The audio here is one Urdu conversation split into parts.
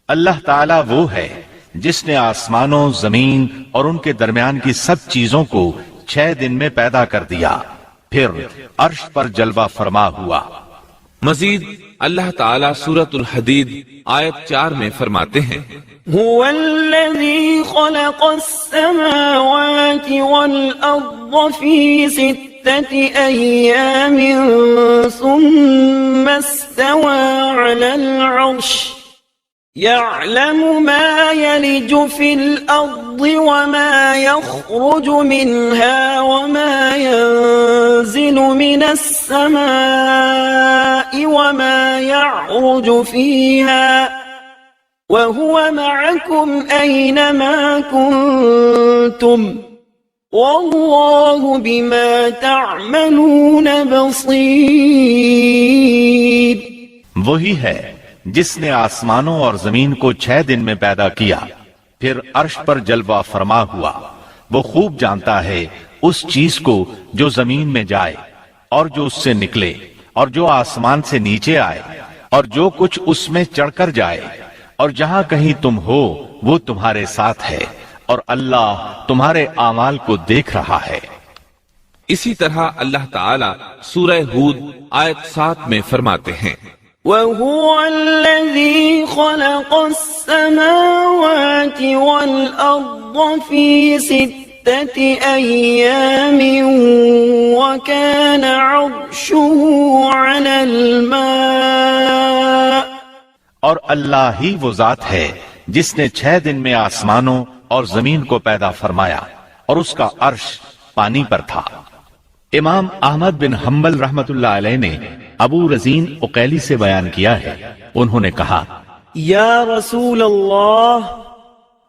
اللہ تعالیٰ وہ ہے جس نے آسمانوں، زمین اور ان کے درمیان کی سب چیزوں کو 6 دن میں پیدا کر دیا، پھر عرش پر جلوہ فرما ہوا۔ مزید اللہ تعالیٰ سورۃ الحدید آیت 4 میں فرماتے ہیں، هو الذي خلق السماوات والأرض في 6 أيام ثم استوى على العرش يعلم ما يلج في الأرض وما يخرج منها وما ينزل من السماء وما يعرج فيها وهو معكم أينما كنتم والله بما تعملون بصير۔ وہی ہے جس نے آسمانوں اور زمین کو 6 دن میں پیدا کیا، پھر عرش پر جلوہ فرما ہوا۔ وہ خوب جانتا ہے اس چیز کو جو زمین میں جائے اور جو اس سے نکلے اور جو آسمان سے نیچے آئے اور جو کچھ اس میں چڑھ کر جائے، اور جہاں کہیں تم ہو وہ تمہارے ساتھ ہے، اور اللہ تمہارے اعمال کو دیکھ رہا ہے۔ اسی طرح اللہ تعالیٰ سورہ ہود آیت 7 میں فرماتے ہیں، وَهُوَ الَّذِي خَلَقَ السَّمَاوَاتِ وَالْأَرْضَ فِي 6 أَيَّامٍ وَكَانَ عَرْشُهُ عَلَى الْمَاءِ۔ اور اللہ ہی وہ ذات ہے جس نے 6 دن میں آسمانوں اور زمین کو پیدا فرمایا، اور اس کا عرش پانی پر تھا۔ امام احمد بن حنبل رحمت اللہ علیہ نے ابو رزین عقیلی سے بیان کیا ہے، انہوں نے کہا، یا رسول اللہ،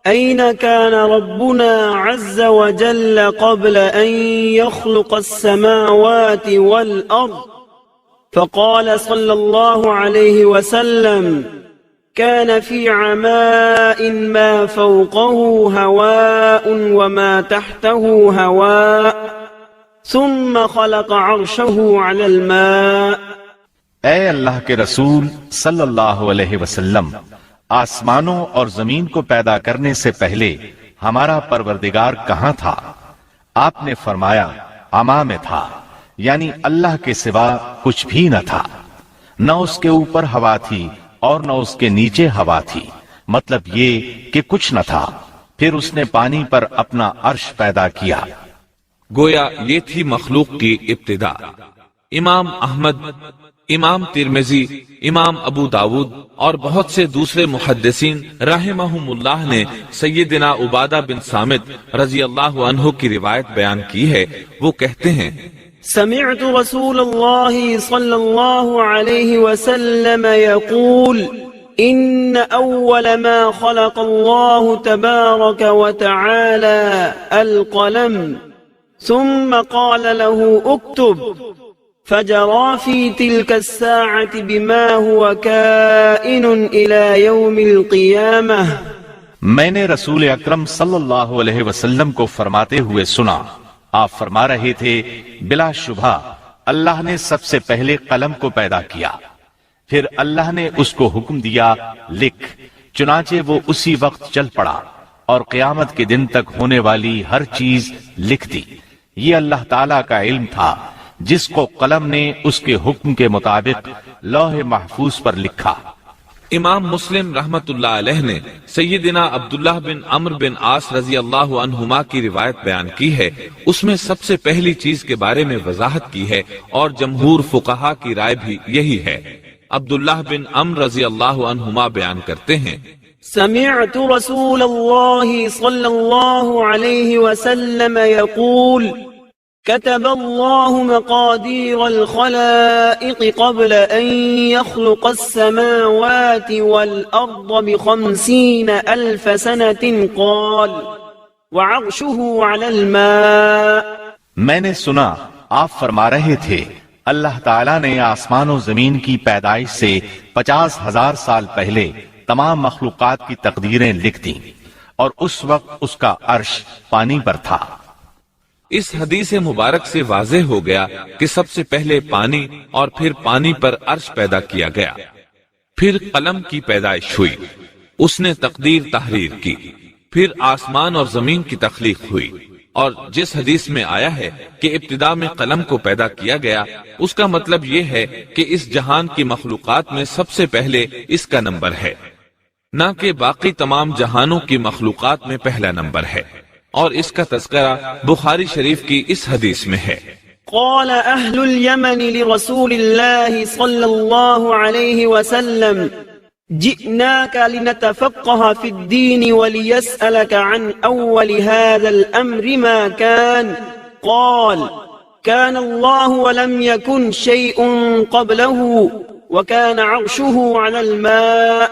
أين كان ربنا عز وجل قبل أن يخلق السماوات والأرض؟ فقال صلى الله عليه وسلم، كان في عماء ما فوقه هواء وما تحته هواء ثم خلق عرشه على الماء۔ اے اللہ کے رسول صلی اللہ علیہ وسلم، آسمانوں اور زمین کو پیدا کرنے سے پہلے ہمارا پروردگار کہاں تھا؟ آپ نے فرمایا عما میں تھا، یعنی اللہ کے سوا کچھ بھی نہ تھا، نہ اس کے اوپر ہوا تھی اور نہ اس کے نیچے ہوا تھی، مطلب یہ کہ کچھ نہ تھا، پھر اس نے پانی پر اپنا عرش پیدا کیا۔ گویا یہ تھی مخلوق کی ابتدا۔ امام احمد، امام ترمذی، امام ابو داود اور بہت سے دوسرے محدثین رحمہم اللہ نے سیدنا عبادہ بن صامت رضی اللہ عنہ کی روایت بیان کی ہے۔ وہ کہتے ہیں، سمعت رسول اللہ صلی اللہ علیہ وسلم يقول ان اول ما خلق اللہ تبارک وتعالى القلم ثم قال له اكتب فجرى في تلك الساعة بما هو كائن إلى يوم القيامة۔ میں نے رسول اکرم صلی اللہ علیہ وسلم کو فرماتے ہوئے سنا، آپ فرما رہے تھے، بلا شبہ اللہ نے سب سے پہلے قلم کو پیدا کیا، پھر اللہ نے اس کو حکم دیا لکھ، چنانچہ وہ اسی وقت چل پڑا اور قیامت کے دن تک ہونے والی ہر چیز لکھ دی۔ یہ اللہ تعالیٰ کا علم تھا جس کو قلم نے اس کے حکم کے مطابق لوح محفوظ پر لکھا۔ امام مسلم رحمت اللہ علیہ نے سیدنا عبداللہ بن عمرو بن عاص رضی اللہ عنہما کی روایت بیان کی ہے، اس میں سب سے پہلی چیز کے بارے میں وضاحت کی ہے، اور جمہور فقہا کی رائے بھی یہی ہے۔ عبداللہ بن عمرو رضی اللہ عنہما بیان کرتے ہیں، سمعت رسول اللہ صلی اللہ علیہ وسلم يقول كتب الله مقادير الخلائق قبل أن يخلق السماوات والأرض ب50,000 سنة قال وعرشه على الماء۔ میں نے سنا آپ فرما رہے تھے، اللہ تعالیٰ نے آسمان و زمین کی پیدائش سے 50,000 سال پہلے تمام مخلوقات کی تقدیریں لکھ دیں، اور اس وقت اس کا عرش پانی پر تھا۔ اس حدیث مبارک سے واضح ہو گیا کہ سب سے پہلے پانی اور پھر پانی پر عرش پیدا کیا گیا، پھر قلم کی پیدائش ہوئی۔ اس نے تقدیر تحریر کی، پھر آسمان اور زمین کی تخلیق ہوئی، اور جس حدیث میں آیا ہے کہ ابتدا میں قلم کو پیدا کیا گیا، اس کا مطلب یہ ہے کہ اس جہان کی مخلوقات میں سب سے پہلے اس کا نمبر ہے، نہ کہ باقی تمام جہانوں کی مخلوقات میں پہلا نمبر ہے، اور اس کا تذکرہ بخاری شریف کی اس حدیث میں ہے۔ قال أهل اليمن لرسول الله صلى الله عليه وسلم جئناك لنتفقه في الدين وليسألك عن أول هذا الأمر ما كان قال كان الله ولم يكن شيء قبله وكان عرشه على الماء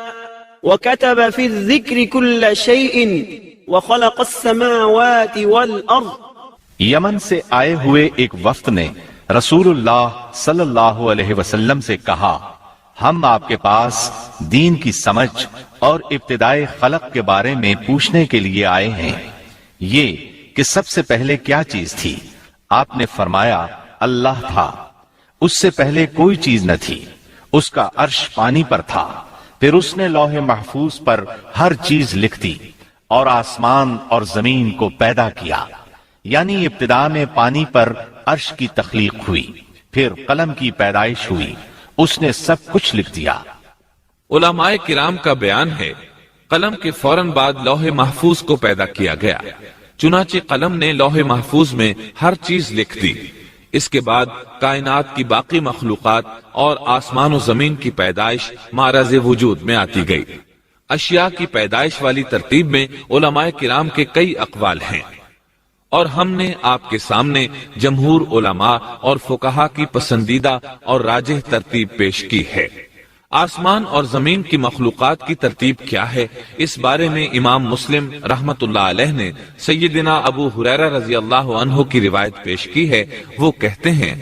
وكتب في الذكر كل شيء وخلق السماوات والأرض۔ یمن سے آئے ہوئے ایک وفد نے رسول اللہ صلی اللہ علیہ وسلم سے کہا، ہم آپ کے پاس دین کی سمجھ اور ابتدائے خلق کے بارے میں پوچھنے کے لیے آئے ہیں، یہ کہ سب سے پہلے کیا چیز تھی؟ آپ نے فرمایا اللہ تھا، اس سے پہلے کوئی چیز نہ تھی، اس کا عرش پانی پر تھا، پھر اس نے لوح محفوظ پر ہر چیز لکھ دی اور آسمان اور زمین کو پیدا کیا، یعنی ابتدا میں پانی پر عرش کی تخلیق ہوئی، پھر قلم کی پیدائش ہوئی، اس نے سب کچھ لکھ دیا۔ علماء کرام کا بیان ہے، قلم کے فوراً بعد لوح محفوظ کو پیدا کیا گیا، چنانچہ قلم نے لوح محفوظ میں ہر چیز لکھ دی۔ اس کے بعد کائنات کی باقی مخلوقات اور آسمان و زمین کی پیدائش معرض وجود میں آتی گئی۔ اشیاء کی پیدائش والی ترتیب میں علماء کرام کے کئی اقوال ہیں، اور ہم نے آپ کے سامنے جمہور علماء اور فقہا کی پسندیدہ اور راجح ترتیب پیش کی ہے۔ آسمان اور زمین کی مخلوقات کی ترتیب کیا ہے، اس بارے میں امام مسلم رحمت اللہ علیہ نے سیدنا ابو ہریرہ رضی اللہ عنہ کی روایت پیش کی ہے۔ وہ کہتے ہیں،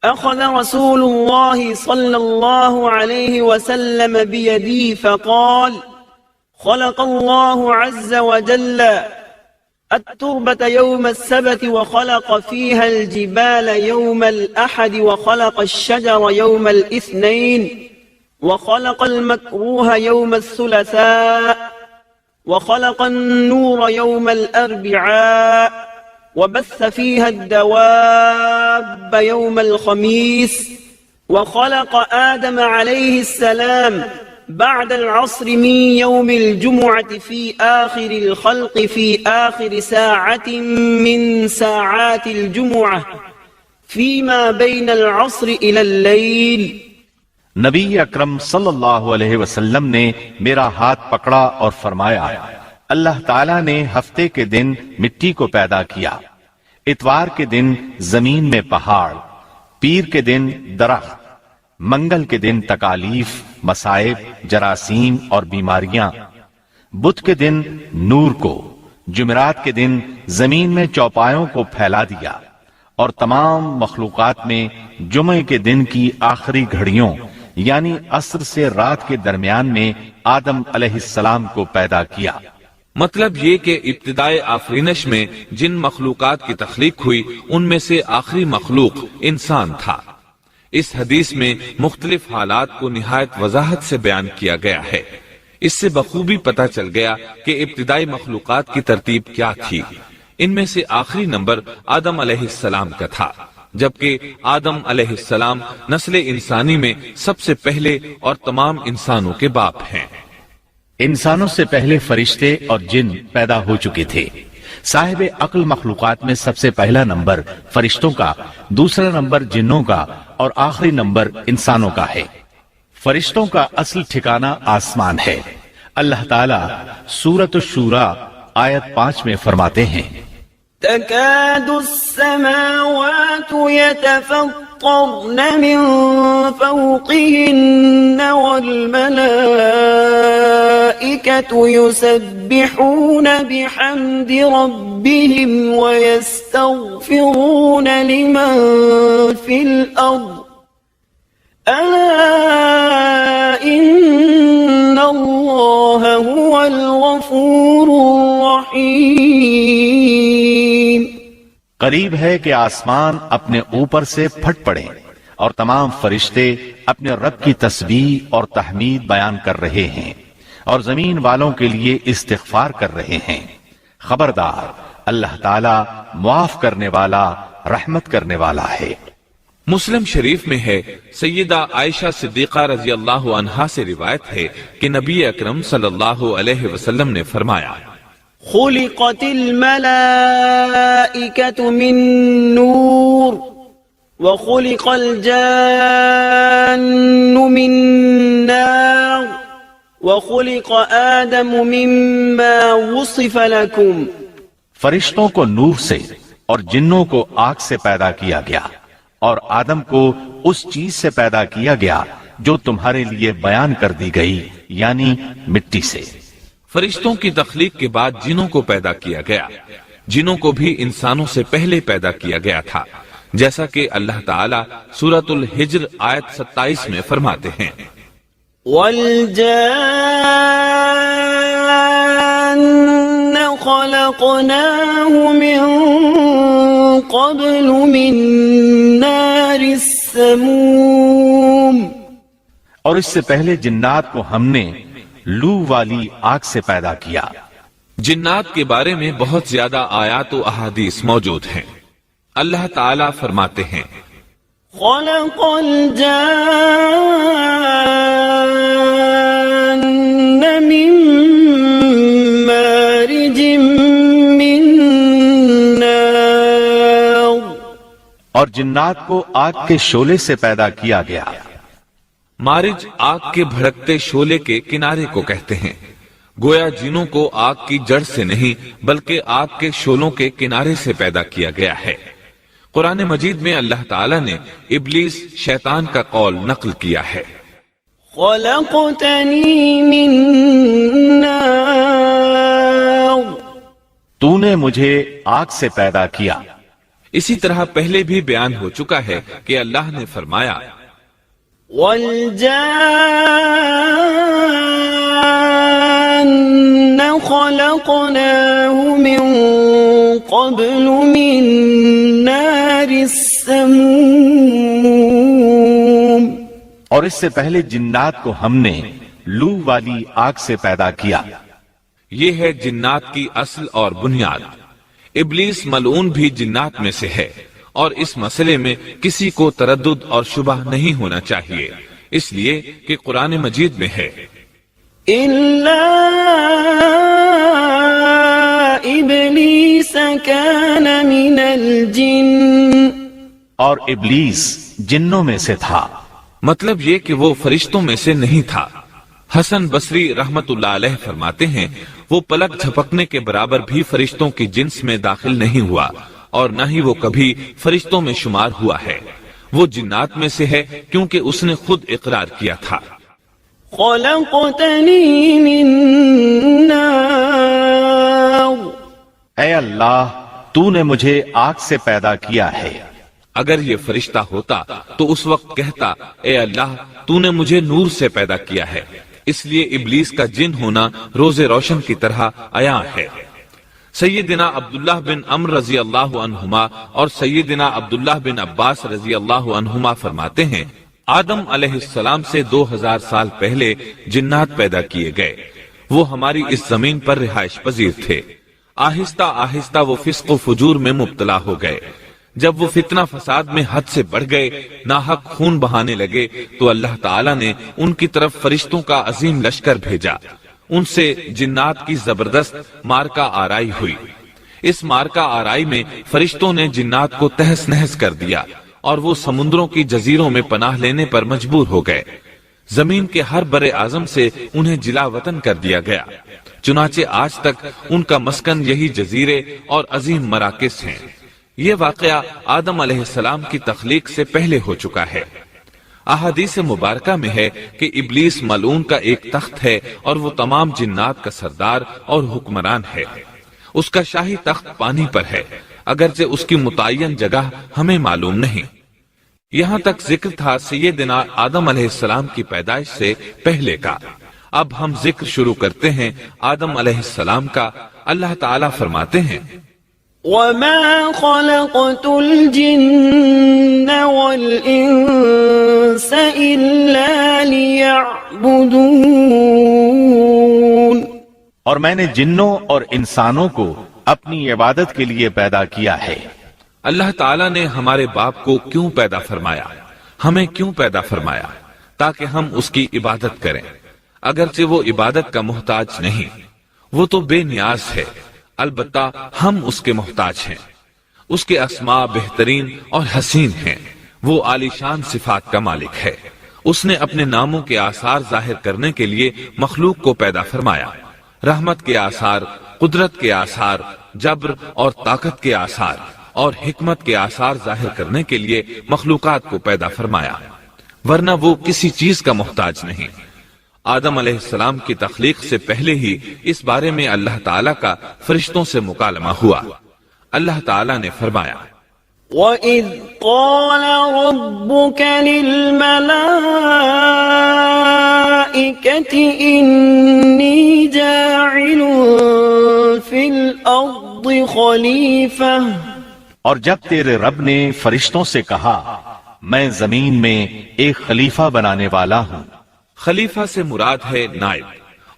أخذ رسول الله صلى الله عليه وسلم بيدي فقال خلق الله عز وجل التربة يوم السبت وخلق فيها الجبال يوم الأحد وخلق الشجر يوم الاثنين وخلق المكروه يوم الثلاثاء وخلق النور يوم الأربعاء وبث فيها الدواب يوم الخميس وخلق آدم عليه السلام بعد العصر من يوم الجمعة في آخر الخلق في آخر ساعة من ساعات الجمعة فيما بين العصر إلى الليل۔ نبی اکرم صلی اللہ علیہ وسلم نے میرا ہاتھ پکڑا اور فرمایا، اللہ تعالیٰ نے ہفتے کے دن مٹی کو پیدا کیا، اتوار کے دن زمین میں پہاڑ، پیر کے دن درخت، منگل کے دن تکالیف، مصائب، جراثیم اور بیماریاں، بدھ کے دن نور کو، جمعرات کے دن زمین میں چوپایوں کو پھیلا دیا، اور تمام مخلوقات میں جمعے کے دن کی آخری گھڑیوں یعنی عصر سے رات کے درمیان میں آدم علیہ السلام کو پیدا کیا۔ مطلب یہ کہ ابتدائے آفرینش میں جن مخلوقات کی تخلیق ہوئی ان میں سے آخری مخلوق انسان تھا۔ اس حدیث میں مختلف حالات کو نہایت وضاحت سے بیان کیا گیا ہے۔ اس سے بخوبی پتہ چل گیا کہ ابتدائی مخلوقات کی ترتیب کیا تھی۔ ان میں سے آخری نمبر آدم علیہ السلام کا تھا، جبکہ آدم علیہ السلام نسل انسانی میں سب سے پہلے اور تمام انسانوں کے باپ ہیں۔ انسانوں سے پہلے فرشتے اور جن پیدا ہو چکے تھے۔ صاحب عقل مخلوقات میں سب سے پہلا نمبر فرشتوں کا، دوسرا نمبر جنوں کا اور آخری نمبر انسانوں کا ہے۔ فرشتوں کا اصل ٹھکانہ آسمان ہے۔ اللہ تعالیٰ سورۃ الشورى آیت 5 میں فرماتے ہیں، تكاد السماوات يتفطرن من فوقهن والملائكة يسبحون بحمد ربهم ويستغفرون لمن في الأرض ألا إن الله هو الغفور الرحيم۔ قریب ہے کہ آسمان اپنے اوپر سے پھٹ پڑے اور تمام فرشتے اپنے رب کی تسبیح اور تحمید بیان کر رہے ہیں، اور زمین والوں کے لیے استغفار کر رہے ہیں۔ خبردار، اللہ تعالی معاف کرنے والا، رحمت کرنے والا ہے۔ مسلم شریف میں ہے، سیدہ عائشہ صدیقہ رضی اللہ عنہا سے روایت ہے کہ نبی اکرم صلی اللہ علیہ وسلم نے فرمایا، خلقت الملائکة من نور وخلق الجان من نار وخلق آدم مما وصف لكم۔ فرشتوں کو نور سے اور جنوں کو آگ سے پیدا کیا گیا، اور آدم کو اس چیز سے پیدا کیا گیا جو تمہارے لیے بیان کر دی گئی، یعنی مٹی سے۔ فرشتوں کی تخلیق کے بعد جنوں کو پیدا کیا گیا۔ جنوں کو بھی انسانوں سے پہلے پیدا کیا گیا تھا، جیسا کہ اللہ تعالیٰ سورۃ الحجر آیت 27 میں فرماتے ہیں، وَالْجَانَّ خَلَقْنَاهُ مِن قَبْلُ مِن نَّارِ السَّمُومِ۔ اور اس سے پہلے جنات کو ہم نے لو والی آگ سے پیدا کیا۔ جنات کے بارے میں بہت زیادہ آیات و احادیث موجود ہیں۔ اللہ تعالیٰ فرماتے ہیں، خلق الجان من مارج من نار۔ اور جنات کو آگ کے شعلے سے پیدا کیا گیا۔ مارج آگ کے بھڑکتے شعلے کے کنارے کو کہتے ہیں۔ گویا جنوں کو آگ کی جڑ سے نہیں بلکہ آگ کے شعلوں کے کنارے سے پیدا کیا گیا ہے۔ قرآن مجید میں اللہ تعالیٰ نے ابلیس شیطان کا قول نقل کیا ہے، خلقتنی من نار۔ تو نے مجھے آگ سے پیدا کیا۔ اسی طرح پہلے بھی بیان ہو چکا ہے کہ اللہ نے فرمایا، والجان خلقناه من قبل من نار السموم۔ اور اس سے پہلے جنات کو ہم نے لو والی آگ سے پیدا کیا۔ یہ ہے جنات کی اصل اور بنیاد۔ ابلیس ملعون بھی جنات میں سے ہے، اور اس مسئلے میں کسی کو تردد اور شبہ نہیں ہونا چاہیے، اس لیے کہ قرآن مجید میں ہے، إلا إبليس كان من الجن۔ اور ابلیس جنوں میں سے تھا۔ مطلب یہ کہ وہ فرشتوں میں سے نہیں تھا۔ حسن بصری رحمت اللہ علیہ فرماتے ہیں، وہ پلک جھپکنے کے برابر بھی فرشتوں کی جنس میں داخل نہیں ہوا، اور نہ ہی وہ کبھی فرشتوں میں شمار ہوا ہے۔ وہ جنات میں سے ہے کیونکہ اس نے خود اقرار کیا تھا، خلقتنی من نار۔ اے اللہ، تو نے مجھے آگ سے پیدا کیا ہے۔ اگر یہ فرشتہ ہوتا تو اس وقت کہتا، اے اللہ تو نے مجھے نور سے پیدا کیا ہے۔ اس لیے ابلیس کا جن ہونا روز روشن کی طرح عیاں ہے۔ سیدنا عبداللہ بن عمرو رضی اللہ عنہما اور سیدنا عبداللہ بن عباس رضی اللہ عنہما فرماتے ہیں، آدم علیہ السلام سے 2000 سال پہلے جنات پیدا کیے گئے۔ وہ ہماری اس زمین پر رہائش پذیر تھے۔ آہستہ آہستہ وہ فسق و فجور میں مبتلا ہو گئے۔ جب وہ فتنہ فساد میں حد سے بڑھ گئے، ناحق خون بہانے لگے، تو اللہ تعالیٰ نے ان کی طرف فرشتوں کا عظیم لشکر بھیجا۔ ان سے جنات کی زبردست مارکہ آرائی ہوئی۔ اس مارکہ آرائی میں فرشتوں نے جنات کو تہس نہس کر دیا، اور وہ سمندروں کی جزیروں میں پناہ لینے پر مجبور ہو گئے۔ زمین کے ہر بر اعظم سے انہیں جلا وطن کر دیا گیا، چنانچہ آج تک ان کا مسکن یہی جزیرے اور عظیم مراکز ہیں۔ یہ واقعہ آدم علیہ السلام کی تخلیق سے پہلے ہو چکا ہے۔ احادیث مبارکہ میں ہے کہ ابلیس ملعون کا ایک تخت ہے، اور وہ تمام جنات کا سردار اور حکمران ہے۔ اس کا شاہی تخت پانی پر ہے، اگرچہ اس کی متعین جگہ ہمیں معلوم نہیں۔ یہاں تک ذکر تھا سیدنا آدم علیہ السلام کی پیدائش سے پہلے کا۔ اب ہم ذکر شروع کرتے ہیں آدم علیہ السلام کا۔ اللہ تعالیٰ فرماتے ہیں، وَمَا خَلَقْتُ الْجِنَّ وَالْإِنسَ إِلَّا لِيَعْبُدُونَ۔ يعبدون اور میں نے جنوں اور انسانوں کو اپنی عبادت کے لیے پیدا کیا ہے۔ اللہ تعالیٰ نے ہمارے باپ کو کیوں پیدا فرمایا، ہمیں کیوں پیدا فرمایا؟ تاکہ ہم اس کی عبادت کریں، اگرچہ وہ عبادت کا محتاج نہیں، وہ تو بے نیاز ہے، البتہ ہم اس کے محتاج ہیں۔ اس کے اسماء بہترین اور حسین ہیں، وہ عالی شان صفات کا مالک ہے۔ اس نے اپنے ناموں کے آثار ظاہر کرنے کے لیے مخلوق کو پیدا فرمایا، رحمت کے آثار، قدرت کے آثار، جبر اور طاقت کے آثار اور حکمت کے آثار ظاہر کرنے کے لیے مخلوقات کو پیدا فرمایا، ورنہ وہ کسی چیز کا محتاج نہیں۔ آدم علیہ السلام کی تخلیق سے پہلے ہی اس بارے میں اللہ تعالیٰ کا فرشتوں سے مکالمہ ہوا۔ اللہ تعالیٰ نے فرمایا، وَإِذْ قَالَ رَبُّكَ لِلْمَلَائِكَةِ إِنِّي جَاعِلٌ فِي الْأَرْضِ خَلِيفَةً، اور جب تیرے رب نے فرشتوں سے کہا میں زمین میں ایک خلیفہ بنانے والا ہوں۔ خلیفہ سے مراد ہے نائب،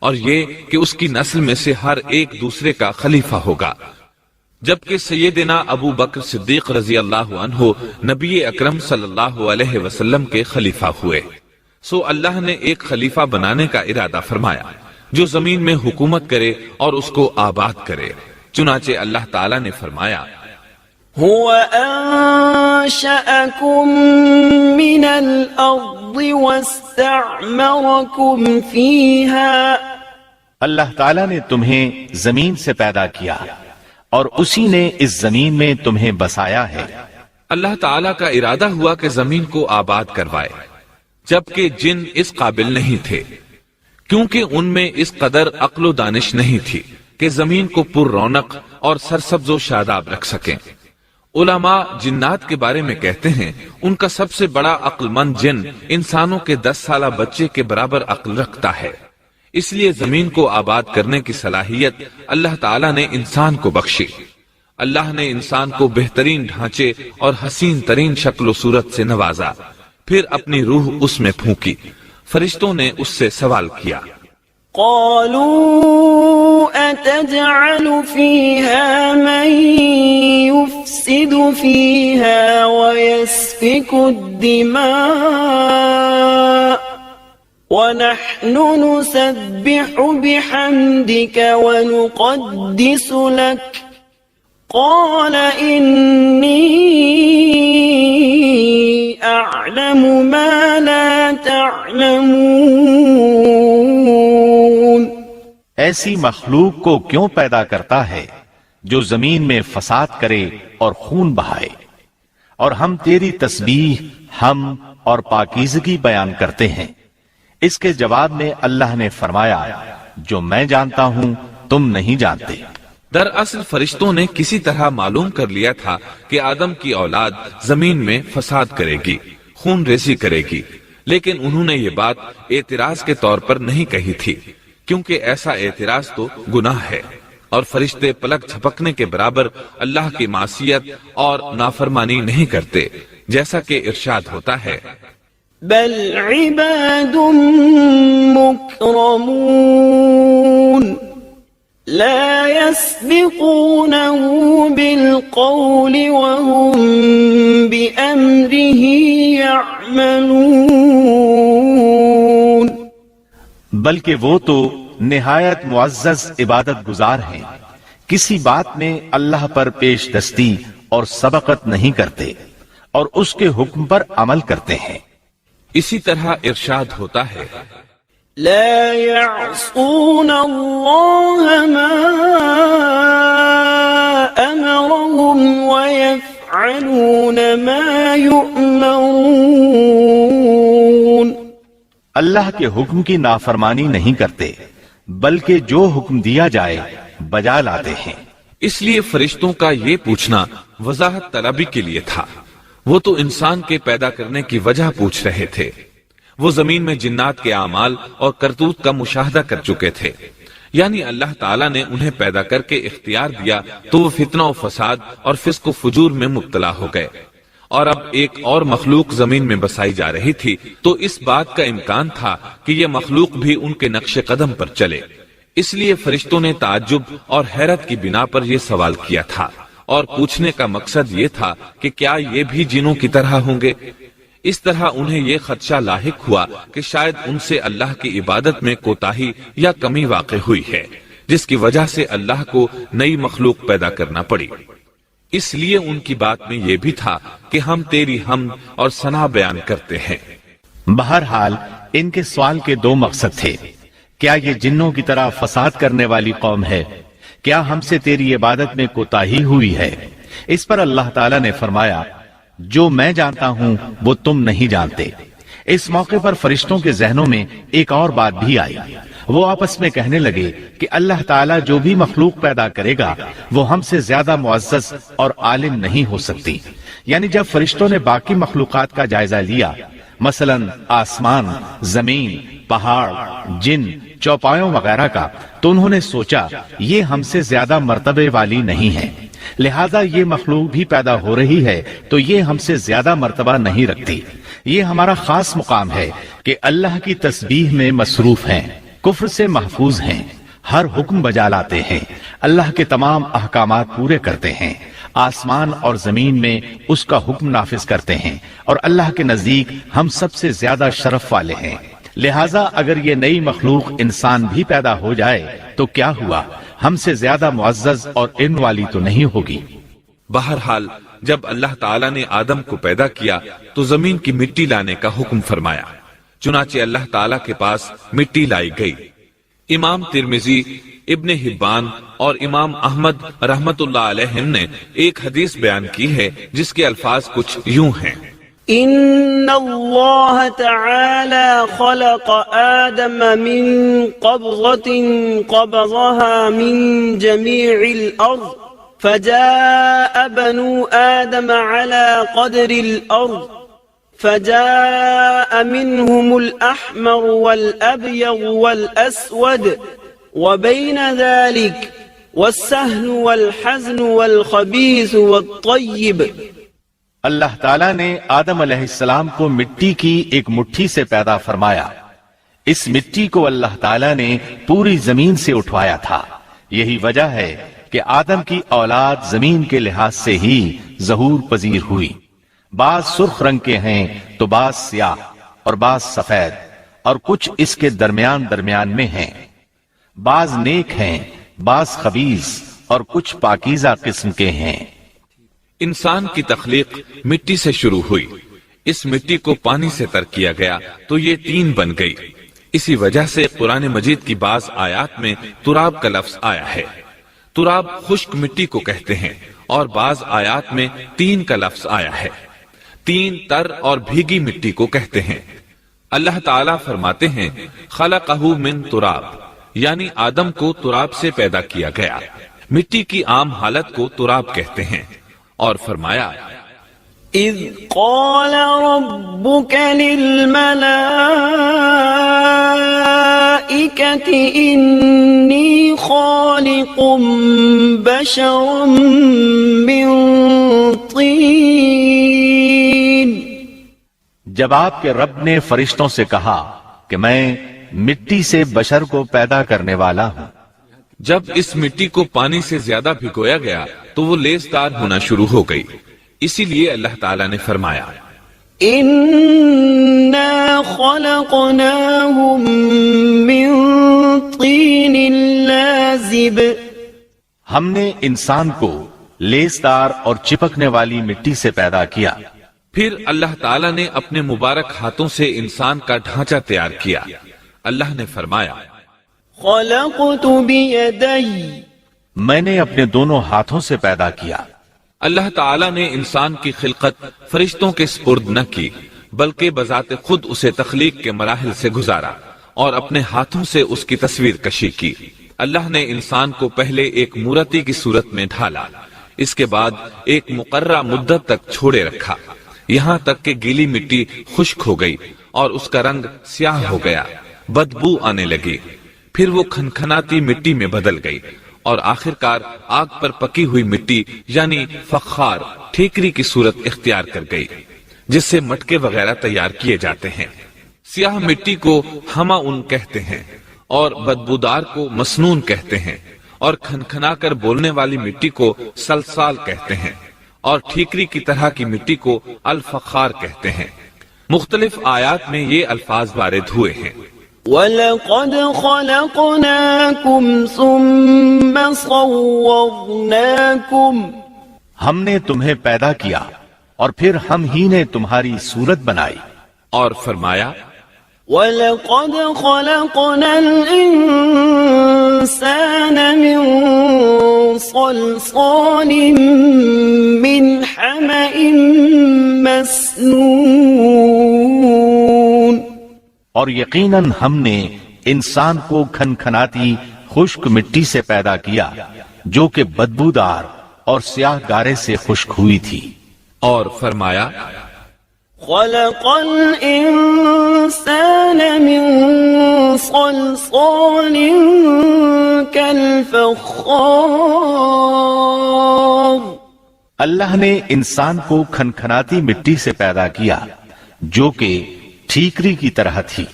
اور یہ کہ اس کی نسل میں سے ہر ایک دوسرے کا خلیفہ ہوگا۔ جبکہ سیدنا ابو بکر صدیق رضی اللہ عنہ نبی اکرم صلی اللہ علیہ وسلم کے خلیفہ ہوئے، سو اللہ نے ایک خلیفہ بنانے کا ارادہ فرمایا جو زمین میں حکومت کرے اور اس کو آباد کرے۔ چنانچہ اللہ تعالیٰ نے فرمایا، هو أنشأكم من الأرض واستعمركم فيها، اللہ تعالیٰ نے تمہیں زمین سے پیدا کیا اور اسی نے اس زمین میں تمہیں بسایا ہے۔ اللہ تعالیٰ کا ارادہ ہوا کہ زمین کو آباد کروائے، جبکہ جن اس قابل نہیں تھے، کیونکہ ان میں اس قدر عقل و دانش نہیں تھی کہ زمین کو پر رونق اور سرسبز و شاداب رکھ سکیں۔ علماء جنات کے بارے میں کہتے ہیں ان کا سب سے بڑا عقل مند جن انسانوں کے 10 سالہ بچے کے برابر عقل رکھتا ہے، اس لیے زمین کو آباد کرنے کی صلاحیت اللہ تعالیٰ نے انسان کو بخشی۔ اللہ نے انسان کو بہترین ڈھانچے اور حسین ترین شکل و صورت سے نوازا، پھر اپنی روح اس میں پھونکی۔ فرشتوں نے اس سے سوال کیا، قالوا أتجعل فيها من يفسد فيها ويسفك الدماء ونحن نسبح بحمدك ونقدس لك قال إني أعلم ما لا تعلمون۔ ایسی مخلوق کو کیوں پیدا کرتا ہے جو زمین میں فساد کرے اور خون بہائے، اور ہم تیری تسبیح، حمد اور پاکیزگی بیان کرتے ہیں۔ اس کے جواب میں اللہ نے فرمایا، جو میں جانتا ہوں تم نہیں جانتے۔ دراصل فرشتوں نے کسی طرح معلوم کر لیا تھا کہ آدم کی اولاد زمین میں فساد کرے گی، خون ریزی کرے گی، لیکن انہوں نے یہ بات اعتراض کے طور پر نہیں کہی تھی، کیونکہ ایسا اعتراض تو گناہ ہے، اور فرشتے پلک جھپکنے کے برابر اللہ کی معصیت اور نافرمانی نہیں کرتے، جیسا کہ ارشاد ہوتا ہے، بل عباد مکرمون لا يسبقونه بالقول وهم بأمره يعملون، بلکہ وہ تو نہایت معزز عبادت گزار ہیں، کسی بات میں اللہ پر پیش دستی اور سبقت نہیں کرتے اور اس کے حکم پر عمل کرتے ہیں۔ اسی طرح ارشاد ہوتا ہے، لا يعصون الله ما أمرهم ويفعلون ما يؤمرون، اللہ کے حکم کی نافرمانی نہیں کرتے بلکہ جو حکم دیا جائے بجا لاتے ہیں۔ اس لیے فرشتوں کا یہ پوچھنا وضاحت طلبی کے لیے تھا، وہ تو انسان کے پیدا کرنے کی وجہ پوچھ رہے تھے، وہ زمین میں جنات کے اعمال اور کرتوت کا مشاہدہ کر چکے تھے، یعنی اللہ تعالیٰ نے انہیں پیدا کر کے اختیار دیا تو وہ فتنہ و فساد اور فسق و فجور میں مبتلا ہو گئے، اور اب ایک اور مخلوق زمین میں بسائی جا رہی تھی، تو اس بات کا امکان تھا کہ یہ مخلوق بھی ان کے نقش قدم پر چلے۔ اس لیے فرشتوں نے تعجب اور حیرت کی بنا پر یہ سوال کیا تھا، اور پوچھنے کا مقصد یہ تھا کہ کیا یہ بھی جنوں کی طرح ہوں گے؟ اس طرح انہیں یہ خدشہ لاحق ہوا کہ شاید ان سے اللہ کی عبادت میں کوتاہی یا کمی واقع ہوئی ہے، جس کی وجہ سے اللہ کو نئی مخلوق پیدا کرنا پڑی۔ اس لیے ان کی بات میں یہ بھی تھا کہ ہم تیری حمد اور ثنا بیان کرتے ہیں۔ بہرحال ان کے سوال کے دو مقصد تھے۔ کیا یہ جنوں کی طرح فساد کرنے والی قوم ہے؟ کیا ہم سے تیری عبادت میں کوتاہی ہوئی ہے؟ اس پر اللہ تعالیٰ نے فرمایا، جو میں جانتا ہوں وہ تم نہیں جانتے۔ اس موقع پر فرشتوں کے ذہنوں میں ایک اور بات بھی آئی۔ وہ آپس میں کہنے لگے کہ اللہ تعالیٰ جو بھی مخلوق پیدا کرے گا وہ ہم سے زیادہ معزز اور عالم نہیں ہو سکتی۔ یعنی جب فرشتوں نے باقی مخلوقات کا جائزہ لیا، مثلا آسمان، زمین، پہاڑ، جن، چوپایوں وغیرہ کا، تو انہوں نے سوچا یہ ہم سے زیادہ مرتبے والی نہیں ہے، لہذا یہ مخلوق بھی پیدا ہو رہی ہے تو یہ ہم سے زیادہ مرتبہ نہیں رکھتی۔ یہ ہمارا خاص مقام ہے کہ اللہ کی تسبیح میں مصروف ہیں، کفر سے محفوظ ہیں، ہر حکم بجا لاتے ہیں، اللہ کے تمام احکامات پورے کرتے ہیں، آسمان اور زمین میں اس کا حکم نافذ کرتے ہیں، اور اللہ کے نزدیک ہم سب سے زیادہ شرف والے ہیں۔ لہٰذا اگر یہ نئی مخلوق انسان بھی پیدا ہو جائے تو کیا ہوا، ہم سے زیادہ معزز اور علم والی تو نہیں ہوگی۔ بہرحال جب اللہ تعالیٰ نے آدم کو پیدا کیا تو زمین کی مٹی لانے کا حکم فرمایا، چنانچہ اللہ تعالیٰ کے پاس مٹی لائی گئی۔ امام ترمذی، ابن حبان اور امام احمد رحمت اللہ علیہ نے ایک حدیث بیان کی ہے جس کے الفاظ کچھ یوں ہیں: إن الله تعالى خلق آدم من قبضة قبضها من جميع الأرض فجاء بنو آدم على قدر الأرض فجاء منهم الأحمر والأبيض والأسود وبين ذلك والسهل والحزن والخبيث والطيب۔ اللہ تعالیٰ نے آدم علیہ السلام کو مٹی کی ایک مٹھی سے پیدا فرمایا۔ اس مٹی کو اللہ تعالیٰ نے پوری زمین سے اٹھوایا تھا۔ یہی وجہ ہے کہ آدم کی اولاد زمین کے لحاظ سے ہی ظہور پذیر ہوئی۔ بعض سرخ رنگ کے ہیں تو بعض سیاہ اور بعض سفید، اور کچھ اس کے درمیان میں ہیں۔ بعض نیک ہیں، بعض خبیث، اور کچھ پاکیزہ قسم کے ہیں۔ انسان کی تخلیق مٹی سے شروع ہوئی، اس مٹی کو پانی سے تر کیا گیا تو یہ تین بن گئی۔ اسی وجہ سے قرآن مجید کی بعض آیات میں تراب کا لفظ آیا ہے۔ تراب خشک مٹی کو کہتے ہیں، اور بعض آیات میں تین کا لفظ آیا ہے۔ تین تر اور بھیگی مٹی کو کہتے ہیں۔ اللہ تعالیٰ فرماتے ہیں خلقہ من تراب، یعنی آدم کو تراب سے پیدا کیا گیا۔ مٹی کی عام حالت کو تراب کہتے ہیں، اور فرمایا إذ قال ربك للملائكة إني خالق بشرا من طين۔ جب آپ کے رب نے فرشتوں سے کہا کہ میں مٹی سے بشر کو پیدا کرنے والا ہوں۔ جب اس مٹی کو پانی سے زیادہ بھگویا گیا تو وہ لیسدار ہونا شروع ہو گئی، اسی لیے اللہ تعالیٰ نے فرمایا إنا خلقناهم من طين لازب۔ ہم نے انسان کو لیسدار اور چپکنے والی مٹی سے پیدا کیا۔ پھر اللہ تعالیٰ نے اپنے مبارک ہاتھوں سے انسان کا ڈھانچہ تیار کیا۔ اللہ نے فرمایا خلقت بيدي، میں نے اپنے دونوں ہاتھوں سے پیدا کیا۔ اللہ تعالیٰ نے انسان کی خلقت فرشتوں کے سپرد نہ کی، بلکہ بذات خود اسے تخلیق کے مراحل سے گزارا اور اپنے ہاتھوں سے اس کی تصویر کشی کی۔ اللہ نے انسان کو پہلے ایک مورتی کی صورت میں ڈھالا، اس کے بعد ایک مقررہ مدت تک چھوڑے رکھا، یہاں تک کہ گیلی مٹی خشک ہو گئی اور اس کا رنگ سیاہ ہو گیا، بدبو آنے لگی۔ پھر وہ کھنکھناتی مٹی میں بدل گئی اور آخرکار آگ پر پکی ہوئی مٹی یعنی فخار ٹھیکری کی صورت اختیار کر گئی، جس سے مٹکے وغیرہ تیار کیے جاتے ہیں۔ سیاہ مٹی کو ہما ان کہتے ہیں اور بدبودار کو مسنون کہتے ہیں، اور کھنکھنا کر بولنے والی مٹی کو سلسال کہتے ہیں، اور ٹھیکری کی طرح کی مٹی کو الفخار کہتے ہیں۔ مختلف آیات میں یہ الفاظ وارد ہوئے ہیں۔ وَلَقَدْ خَلَقْنَاكُمْ ثُمَّ صَوَّرْنَاكُمْ ہم نے تمہیں پیدا کیا اور پھر ہم ہی نے تمہاری صورت بنائی۔ اور فرمایا وَلَقَدْ خَلَقْنَا الْإِنسَانَ مِنْ صَلْصَالٍ مِنْ حَمَإٍ مَسْنُونٍ اور یقیناً ہم نے انسان کو کھنکھناتی خشک مٹی سے پیدا کیا جو کہ بدبودار اور سیاہ گارے سے خشک ہوئی تھی۔ اور فرمایا خلق الإنسان من صلصال كالفخار اللہ نے انسان کو کھنکھناتی مٹی سے پیدا کیا جو کہ ٹھیکری کی طرح تھی۔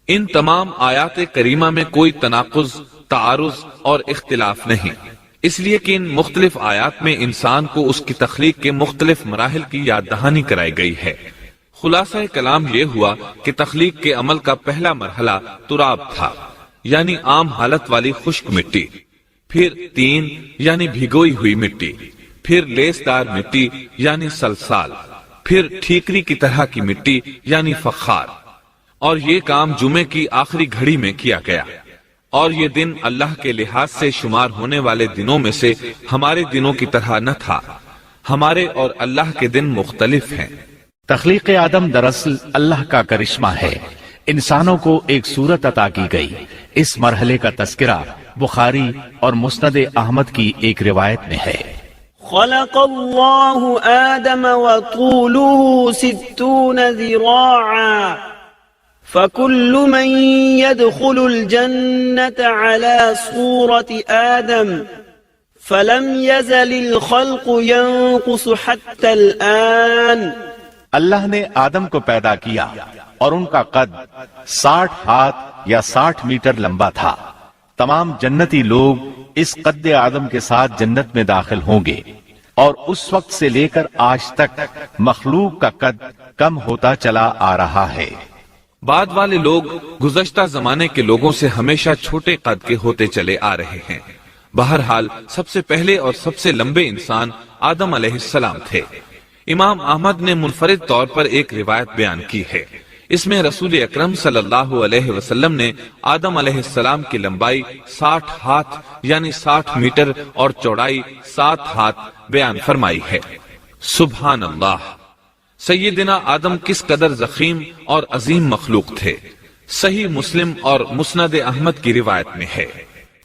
ان تمام آیات کریمہ میں کوئی تناقض، تعارض اور اختلاف نہیں، اس لیے کہ ان مختلف آیات میں انسان کو اس کی تخلیق کے مختلف مراحل کی یاد دہانی کرائی گئی ہے۔ خلاصہ کلام یہ ہوا کہ تخلیق کے عمل کا پہلا مرحلہ تراب تھا، یعنی عام حالت والی خشک مٹی، پھر تین یعنی بھگوئی ہوئی مٹی، پھر لیسدار مٹی یعنی سلسال، پھر ٹھیکری کی طرح کی مٹی یعنی فخار، اور یہ کام جمعے کی آخری گھڑی میں کیا گیا۔ اور یہ دن اللہ کے لحاظ سے شمار ہونے والے دنوں میں سے ہمارے دنوں کی طرح نہ تھا، ہمارے اور اللہ کے دن مختلف ہیں۔ تخلیق آدم دراصل اللہ کا کرشمہ ہے، انسانوں کو ایک صورت عطا کی گئی۔ اس مرحلے کا تذکرہ بخاری اور مسند احمد کی ایک روایت میں ہے۔ خلق اللہ آدم وطوله 60 ذراعا فكل من يدخل الجنة على صورة آدم فلم يزل الخلق ينقص حتى الآن۔ اللہ نے آدم کو پیدا کیا اور ان کا قد 60 ہاتھ یا 60 میٹر لمبا تھا۔ تمام جنتی لوگ اس قد آدم کے ساتھ جنت میں داخل ہوں گے، اور اس وقت سے لے کر آج تک مخلوق کا قد کم ہوتا چلا آ رہا ہے۔ بعد والے لوگ گزشتہ زمانے کے لوگوں سے ہمیشہ چھوٹے قد کے ہوتے چلے آ رہے ہیں۔ بہرحال سب سے پہلے اور سب سے لمبے انسان آدم علیہ السلام تھے۔ امام احمد نے منفرد طور پر ایک روایت بیان کی ہے، اس میں رسول اکرم صلی اللہ علیہ وسلم نے آدم علیہ السلام کی لمبائی 60 ہاتھ یعنی 60 میٹر اور چوڑائی 7 ہاتھ بیان فرمائی ہے۔ سبحان اللہ! سیدنا آدم کس قدر ضخیم اور عظیم مخلوق تھے۔ صحیح مسلم اور مسند احمد کی روایت میں ہے،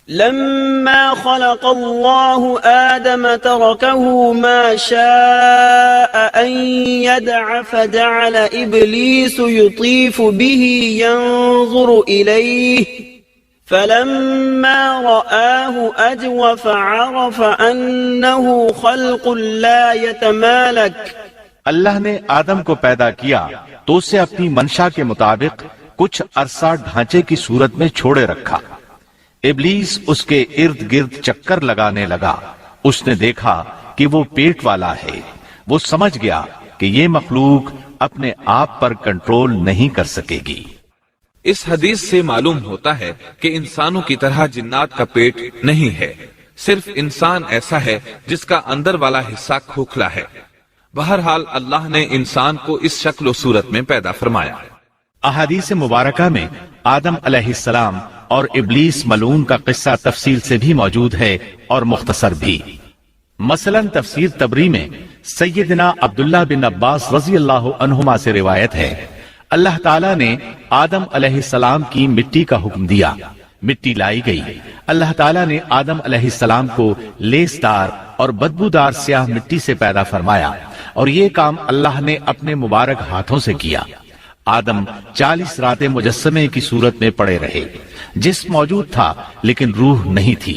لما خلق الله آدم تركه ما شاء أن يدع فجعل إبليس يطيف به ينظر إليه فلما رآه أجوف عرف أنه خلق لا يتمالك۔ اللہ نے آدم کو پیدا کیا تو اسے اپنی منشا کے مطابق کچھ عرصہ ڈھانچے کی صورت میں چھوڑے رکھا۔ ابلیس اس کے ارد گرد چکر لگانے لگا۔ اس نے دیکھا کہ وہ پیٹ والا ہے۔ وہ سمجھ گیا کہ یہ مخلوق اپنے آپ پر کنٹرول نہیں کر سکے گی۔ اس حدیث سے معلوم ہوتا ہے کہ انسانوں کی طرح جنات کا پیٹ نہیں ہے، صرف انسان ایسا ہے جس کا اندر والا حصہ کھوکھلا ہے۔ بہرحال اللہ نے انسان کو اس شکل و صورت میں پیدا فرمایا۔ احادیث مبارکہ میں آدم علیہ السلام اور ابلیس ملعون کا قصہ تفصیل سے بھی موجود ہے اور مختصر بھی۔ مثلا تفسیر تبری میں سیدنا عبداللہ بن عباس رضی اللہ عنہما سے روایت ہے، اللہ تعالیٰ نے آدم علیہ السلام کی مٹی کا حکم دیا، مٹی لائی گئی۔ اللہ تعالیٰ نے آدم علیہ السلام کو لیسدار اور بدبودار سیاہ مٹی سے پیدا فرمایا، اور یہ کام اللہ نے اپنے مبارک ہاتھوں سے کیا۔ آدم 40 راتیں مجسمے کی صورت میں پڑے رہے، جسم موجود تھا لیکن روح نہیں تھی،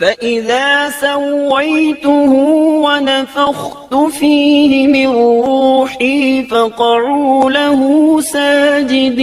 فإذا سويته ونفخت فيه من روحي فقعوا له ساجدين।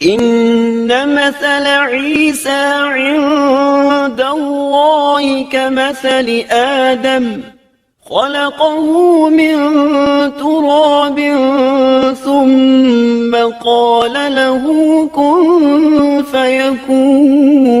إن مثل عيسى عند الله كمثل آدم خلقه من تراب ثم قال له كن فيكون۔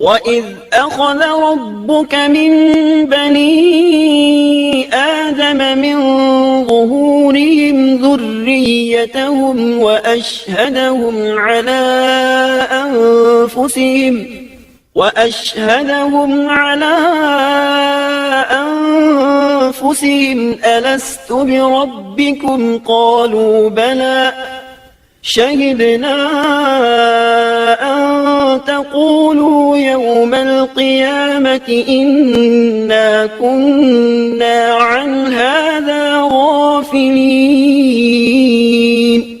وَإِذْ أَخَذَ رَبُّكَ مِنْ بَنِي آدَمَ مِنْ ظُهُورِهِمْ ذُرِّيَّتَهُمْ وَأَشْهَدَهُمْ عَلَى أَنفُسِهِمْ أَلَسْتُ بِرَبِّكُمْ قَالُوا بَلَى شهدنا أن تقولوا يوم القيامة إنا كنا عن هذا غافلين۔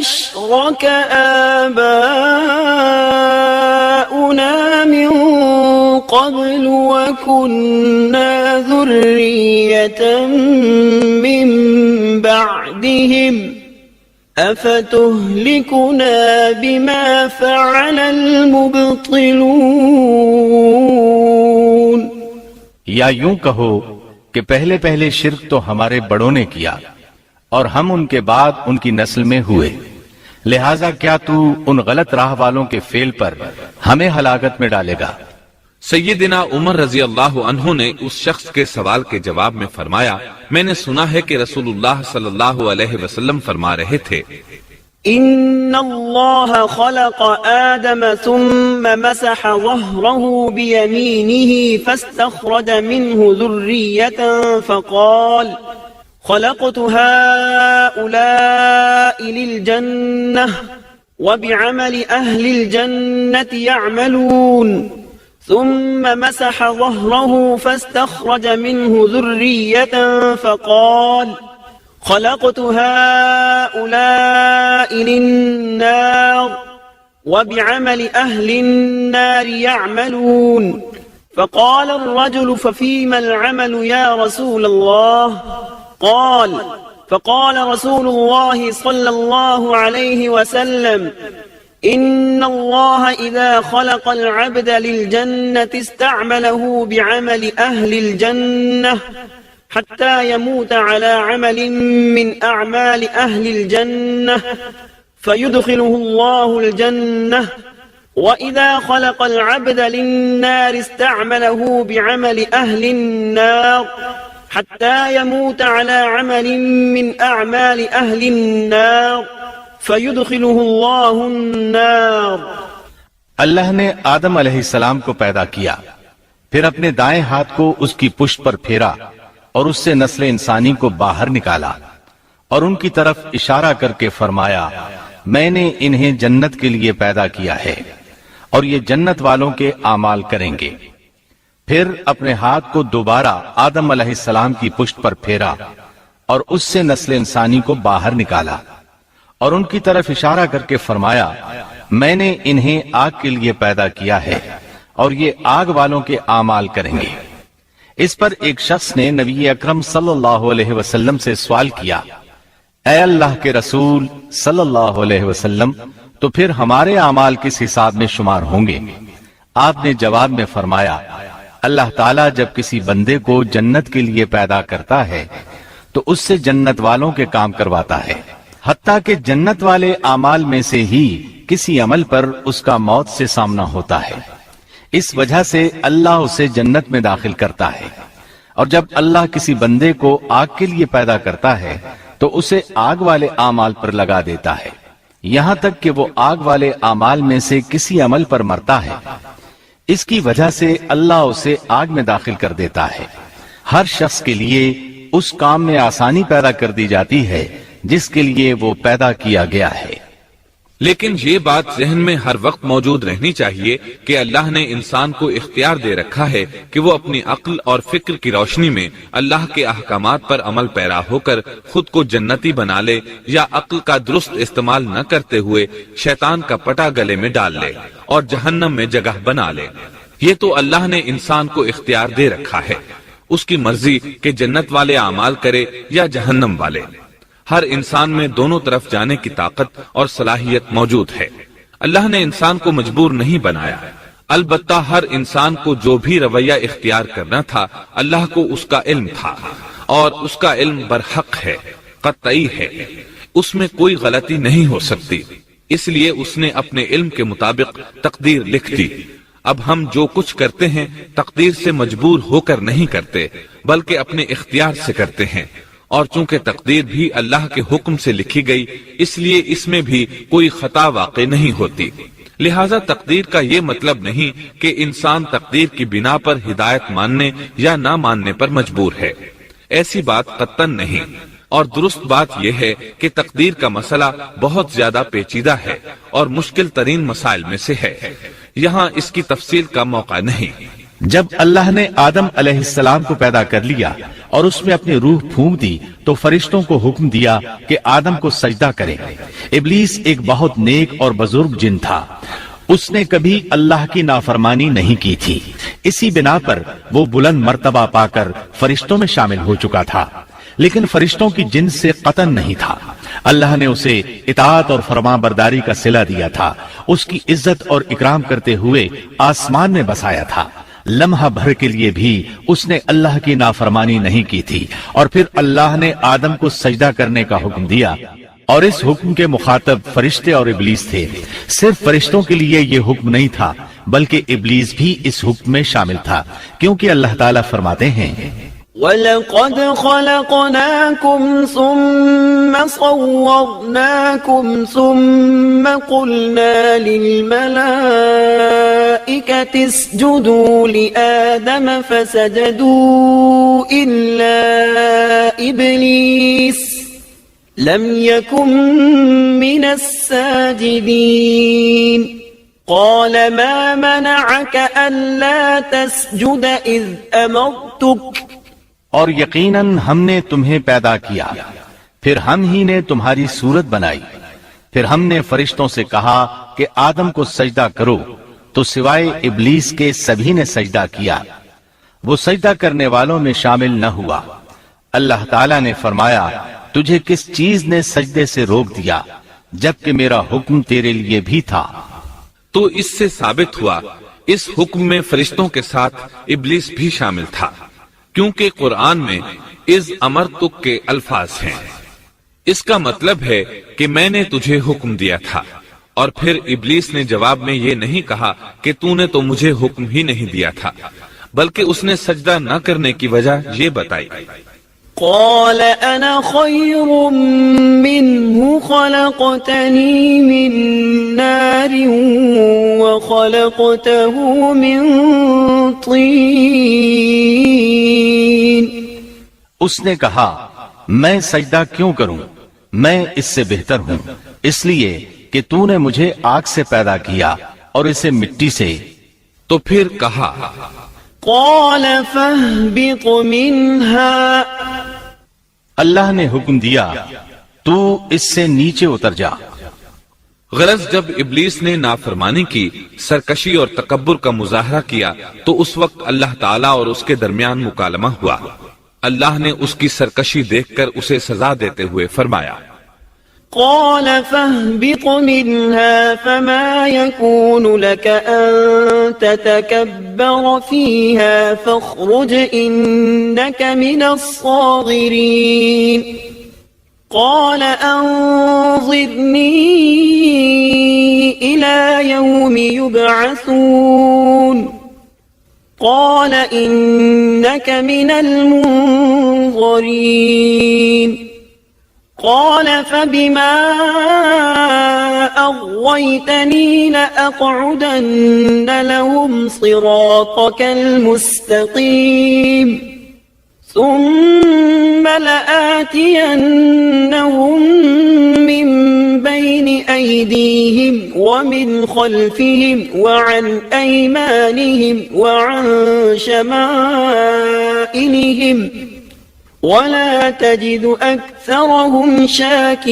أشرك آباؤنا من قبل وكنا ذرية من بعدهم أفتهلكنا بما فعل المبطلون. یا یوں کہو کہ پہلے پہلے شرک تو ہمارے بڑوں نے کیا اور ہم ان کے بعد ان کی نسل میں ہوئے، لہٰذا کیا تو ان غلط راہ والوں کے فعل پر ہمیں ہلاکت میں ڈالے گا؟ سیدنا عمر رضی اللہ عنہ نے اس شخص کے سوال کے جواب میں فرمایا، میں نے سنا ہے کہ رسول اللہ صلی اللہ علیہ وسلم فرما رہے تھے، إن الله خلق آدم ثم مسح ظهره بيمينه فاستخرج منه ذرية فقال خلقت هؤلاء للجنة وبعمل أهل الجنة يعملون ثم مسح ظهره فاستخرج منه ذرية فقال خلقت هؤلاء للنار وبعمل أهل النار يعملون فقال الرجل ففيما العمل يا رسول الله؟ فقال رسول الله صلى الله عليه وسلم إن الله إذا خلق العبد للجنة استعمله بعمل أهل الجنة حتى يموت على عمل من أعمال أهل الجنة فيدخله الله الجنة وإذا خلق العبد للنار استعمله بعمل أهل النار حتى يموت على عمل من أعمال أهل النار فيدخله الله النار. اللہ نے آدم علیہ السلام کو پیدا کیا، پھر اپنے دائیں ہاتھ کو اس کی پشت پر پھیرا اور اس سے نسل انسانی کو باہر نکالا اور ان کی طرف اشارہ کر کے فرمایا، میں نے انہیں جنت کے لیے پیدا کیا ہے اور یہ جنت والوں کے اعمال کریں گے. پھر اپنے ہاتھ کو دوبارہ آدم علیہ السلام کی پشت پر پھیرا اور اس سے نسل انسانی کو باہر نکالا اور ان کی طرف اشارہ کر کے فرمایا، میں نے انہیں آگ کے لیے پیدا کیا ہے اور یہ آگ والوں کے اعمال کریں گے. اس پر ایک شخص نے نبی اکرم صلی اللہ علیہ وسلم سے سوال کیا، اے اللہ کے رسول صلی اللہ علیہ وسلم، تو پھر ہمارے اعمال کس حساب میں شمار ہوں گے؟ آپ نے جواب میں فرمایا، اللہ تعالیٰ جب کسی بندے کو جنت کے لیے پیدا کرتا ہے تو اس سے جنت والوں کے کام کرواتا ہے، حتیٰ کہ جنت والے اعمال میں سے ہی کسی عمل پر اس کا موت سے سامنا ہوتا ہے. اس وجہ سے اللہ اسے جنت میں داخل کرتا ہے، اور جب اللہ کسی بندے کو آگ کے لیے پیدا کرتا ہے تو اسے آگ والے اعمال پر لگا دیتا ہے، یہاں تک کہ وہ آگ والے اعمال میں سے کسی عمل پر مرتا ہے. اس کی وجہ سے اللہ اسے آگ میں داخل کر دیتا ہے. ہر شخص کے لیے اس کام میں آسانی پیدا کر دی جاتی ہے جس کے لیے وہ پیدا کیا گیا ہے. لیکن یہ بات ذہن میں ہر وقت موجود رہنی چاہیے کہ اللہ نے انسان کو اختیار دے رکھا ہے کہ وہ اپنی عقل اور فکر کی روشنی میں اللہ کے احکامات پر عمل پیرا ہو کر خود کو جنتی بنا لے، یا عقل کا درست استعمال نہ کرتے ہوئے شیطان کا پٹا گلے میں ڈال لے اور جہنم میں جگہ بنا لے. یہ تو اللہ نے انسان کو اختیار دے رکھا ہے، اس کی مرضی کہ جنت والے اعمال کرے یا جہنم والے. ہر انسان میں دونوں طرف جانے کی طاقت اور صلاحیت موجود ہے. اللہ نے انسان کو مجبور نہیں بنایا، البتہ ہر انسان کو جو بھی رویہ اختیار کرنا تھا اللہ کو اس کا علم تھا، اور اس کا علم برحق ہے، قطعی ہے، اس میں کوئی غلطی نہیں ہو سکتی. اس لیے اس نے اپنے علم کے مطابق تقدیر لکھ دی. اب ہم جو کچھ کرتے ہیں تقدیر سے مجبور ہو کر نہیں کرتے، بلکہ اپنے اختیار سے کرتے ہیں. اور چونکہ تقدیر بھی اللہ کے حکم سے لکھی گئی، اس لیے اس میں بھی کوئی خطا واقع نہیں ہوتی. لہذا تقدیر کا یہ مطلب نہیں کہ انسان تقدیر کی بنا پر ہدایت ماننے یا نہ ماننے پر مجبور ہے. ایسی بات قطعاً نہیں. اور درست بات یہ ہے کہ تقدیر کا مسئلہ بہت زیادہ پیچیدہ ہے اور مشکل ترین مسائل میں سے ہے. یہاں اس کی تفصیل کا موقع نہیں. جب اللہ نے آدم علیہ السلام کو پیدا کر لیا اور اس میں اپنی روح پھونک دی تو فرشتوں کو حکم دیا کہ آدم کو سجدہ کرے۔ ابلیس ایک بہت نیک اور بزرگ جن تھا، اس نے کبھی اللہ کی نافرمانی نہیں کی تھی، اسی بنا پر وہ بلند مرتبہ پا کر فرشتوں میں شامل ہو چکا تھا، لیکن فرشتوں کی جنس سے قطن نہیں تھا۔ اللہ نے اسے اطاعت اور فرما برداری کا صلہ دیا تھا، اس کی عزت اور اکرام کرتے ہوئے آسمان میں بسایا تھا۔ لمحہ بھر کے لیے بھی اس نے اللہ کی نافرمانی نہیں کی تھی، اور پھر اللہ نے آدم کو سجدہ کرنے کا حکم دیا، اور اس حکم کے مخاطب فرشتے اور ابلیس تھے۔ صرف فرشتوں کے لیے یہ حکم نہیں تھا بلکہ ابلیس بھی اس حکم میں شامل تھا، کیونکہ اللہ تعالیٰ فرماتے ہیں وَلَقَدْ خَلَقْنَاكُمْ ثُمَّ صَوَّرْنَاكُمْ ثُمَّ قُلْنَا لِلْمَلَائِكَةِ اسْجُدُوا لِآدَمَ فَسَجَدُوا إِلَّا إِبْلِيسَ لم يكن من الساجدين قال ما منعك ألا تسجد إذ أمرتك اور یقیناً ہم نے تمہیں پیدا کیا، پھر ہم ہی نے تمہاری صورت بنائی، پھر ہم نے فرشتوں سے کہا کہ آدم کو سجدہ کرو، تو سوائے ابلیس کے سبھی نے سجدہ کیا، وہ سجدہ کرنے والوں میں شامل نہ ہوا۔ اللہ تعالیٰ نے فرمایا، تجھے کس چیز نے سجدے سے روک دیا جبکہ میرا حکم تیرے لیے بھی تھا؟ تو اس سے ثابت ہوا اس حکم میں فرشتوں کے ساتھ ابلیس بھی شامل تھا، کیونکہ قرآن میں اذ امرتک کے الفاظ ہیں۔ اس کا مطلب ہے کہ میں نے تجھے حکم دیا تھا، اور پھر ابلیس نے جواب میں یہ نہیں کہا کہ تو نے تو مجھے حکم ہی نہیں دیا تھا، بلکہ اس نے سجدہ نہ کرنے کی وجہ یہ بتائی۔ قال أنا خير منه خلقتني من نار وخلقته من طين اس نے کہا، میں سجدہ کیوں کروں، میں اس سے بہتر ہوں، اس لیے کہ تو نے مجھے آگ سے پیدا کیا اور اسے مٹی سے۔ تو پھر کہا، قال فاهبط منها اللہ نے حکم دیا، تو اس سے نیچے اتر جا۔ غرض جب ابلیس نے نافرمانی کی، سرکشی اور تکبر کا مظاہرہ کیا تو اس وقت اللہ تعالیٰ اور اس کے درمیان مکالمہ ہوا۔ اللہ نے اس کی سرکشی دیکھ کر اسے سزا دیتے ہوئے فرمایا، قال فاهبط منها فما يكون لك أن تتكبر فيها فاخرج إنك من الصاغرين قال أنظرني إلى يوم يبعثون قال إنك من المنظرين قال فبما أغويتني لأقعدن لهم صراطك المستقيم ثم لآتينهم من بين أيديهم ومن خلفهم وعن أيمانهم وعن شمائلهم ولا تجد أكثرهم شاكرين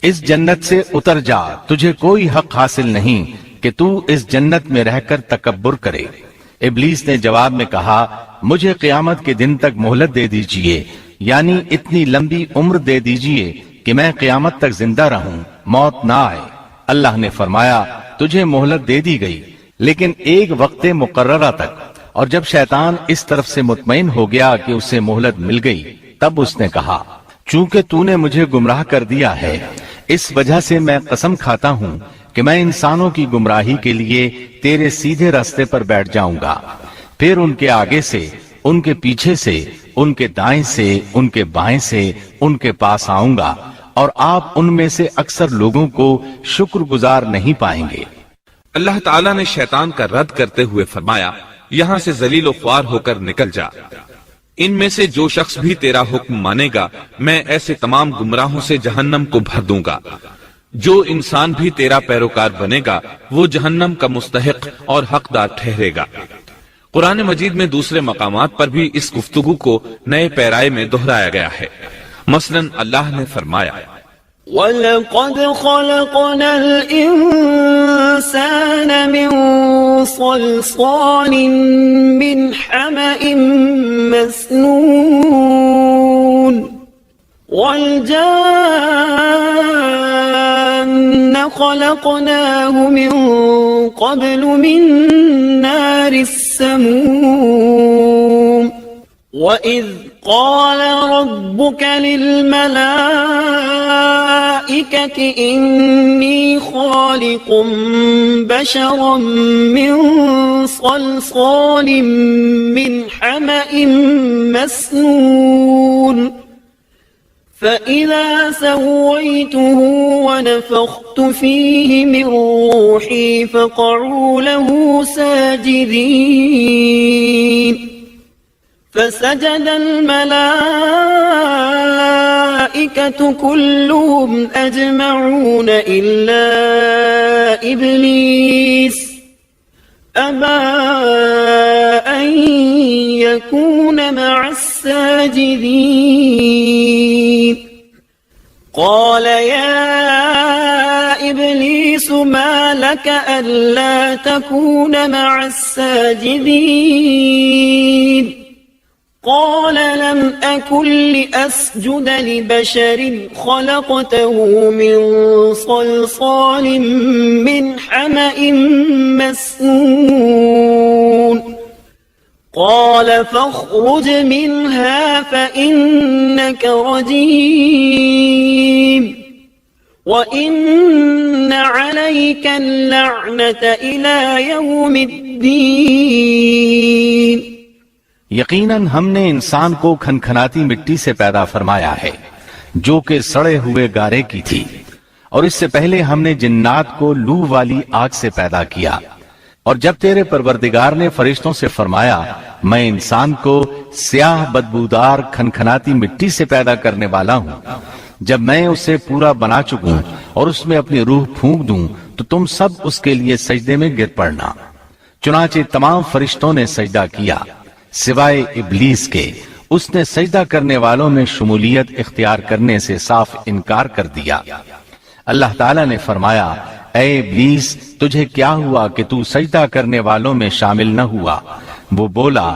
اس جنت سے اتر جا، تجھے کوئی حق حاصل نہیں کہ تو اس جنت میں رہ کر تکبر کرے۔ ابلیس نے جواب میں کہا، مجھے قیامت کے دن تک مہلت دے دیجئے، یعنی اتنی لمبی عمر دے دیجئے کہ میں قیامت تک زندہ رہوں، موت نہ آئے۔ اللہ نے فرمایا، تجھے مہلت دے دی گئی، لیکن ایک وقت مقررہ تک۔ اور جب شیطان اس طرف سے مطمئن ہو گیا کہ اسے مہلت مل گئی، تب اس نے کہا، چونکہ تو نے مجھے گمراہ کر دیا ہے، اس وجہ سے میں قسم کھاتا ہوں کہ میں انسانوں کی گمراہی کے لیے تیرے سیدھے راستے پر بیٹھ جاؤں گا، پھر ان کے آگے سے، ان کے پیچھے سے، ان کے دائیں سے، ان کے بائیں سے، ان کے پاس آؤں گا، اور آپ ان میں سے اکثر لوگوں کو شکر گزار نہیں پائیں گے۔ اللہ تعالیٰ نے شیطان کا رد کرتے ہوئے فرمایا، یہاں سے ذلیل و خوار ہو کر نکل جا، ان میں سے جو شخص بھی تیرا حکم مانے گا میں ایسے تمام گمراہوں سے جہنم کو بھر دوں گا۔ جو انسان بھی تیرا پیروکار بنے گا وہ جہنم کا مستحق اور حقدار ٹھہرے گا۔ قرآن مجید میں دوسرے مقامات پر بھی اس گفتگو کو نئے پیرائے میں دہرایا گیا ہے۔ مثلاً اللہ نے فرمایا وَلَقَدْ خَلَقْنَا الْإِنسَانَ مِنْ صَلْصَالٍ مِنْ حَمَإٍ مَسْنُونٍ وَالْجَانَّ خَلَقْنَاهُ مِنْ قَبْلُ مِنْ نَارِ السَّمُومِ وَإِذْ قَالَ رَبُّكَ لِلْمَلَائِكَةِ إِنِّي خَالِقٌ بَشَرًا مِنْ صَلْصَالٍ مِنْ حَمَإٍ مَسْنُونٍ فَإِذَا سَوَّيْتُهُ وَنَفَخْتُ فِيهِ مِنْ رُوحِي فَقَعُوا لَهُ سَاجِدِينَ فسجد الملائكة كلهم أجمعون إلا إبليس أبى أن يكون مع الساجدين قال يا إبليس ما لك ألا تكون مع الساجدين قال لم أكن لأسجد لبشر خلقته من صلصال من حمأ مسنون قال فاخرج منها فإنك رجيم وَإِنَّ عَلَيْكَ اللَّعْنَةَ إِلَى يَوْمِ الدِّينِ یقیناً ہم نے انسان کو کھنکھناتی مٹی سے پیدا فرمایا ہے جو کہ سڑے ہوئے گارے کی تھی، اور اس سے پہلے ہم نے جنات کو لو والی آگ سے پیدا کیا، اور جب تیرے پروردگار نے فرشتوں سے فرمایا میں انسان کو سیاہ بدبودار کھنکھناتی مٹی سے پیدا کرنے والا ہوں، جب میں اسے پورا بنا چکوں اور اس میں اپنی روح پھونک دوں تو تم سب اس کے لیے سجدے میں گر پڑنا۔ چنانچہ تمام فرشتوں نے سجدہ کیا سوائے ابلیس کے، اس نے سجدہ کرنے والوں میں شمولیت اختیار کرنے سے صاف انکار کر دیا۔ اللہ تعالیٰ نے فرمایا اے ابلیس تجھے کیا ہوا کہ تو سجدہ کرنے والوں میں شامل نہ ہوا؟ وہ بولا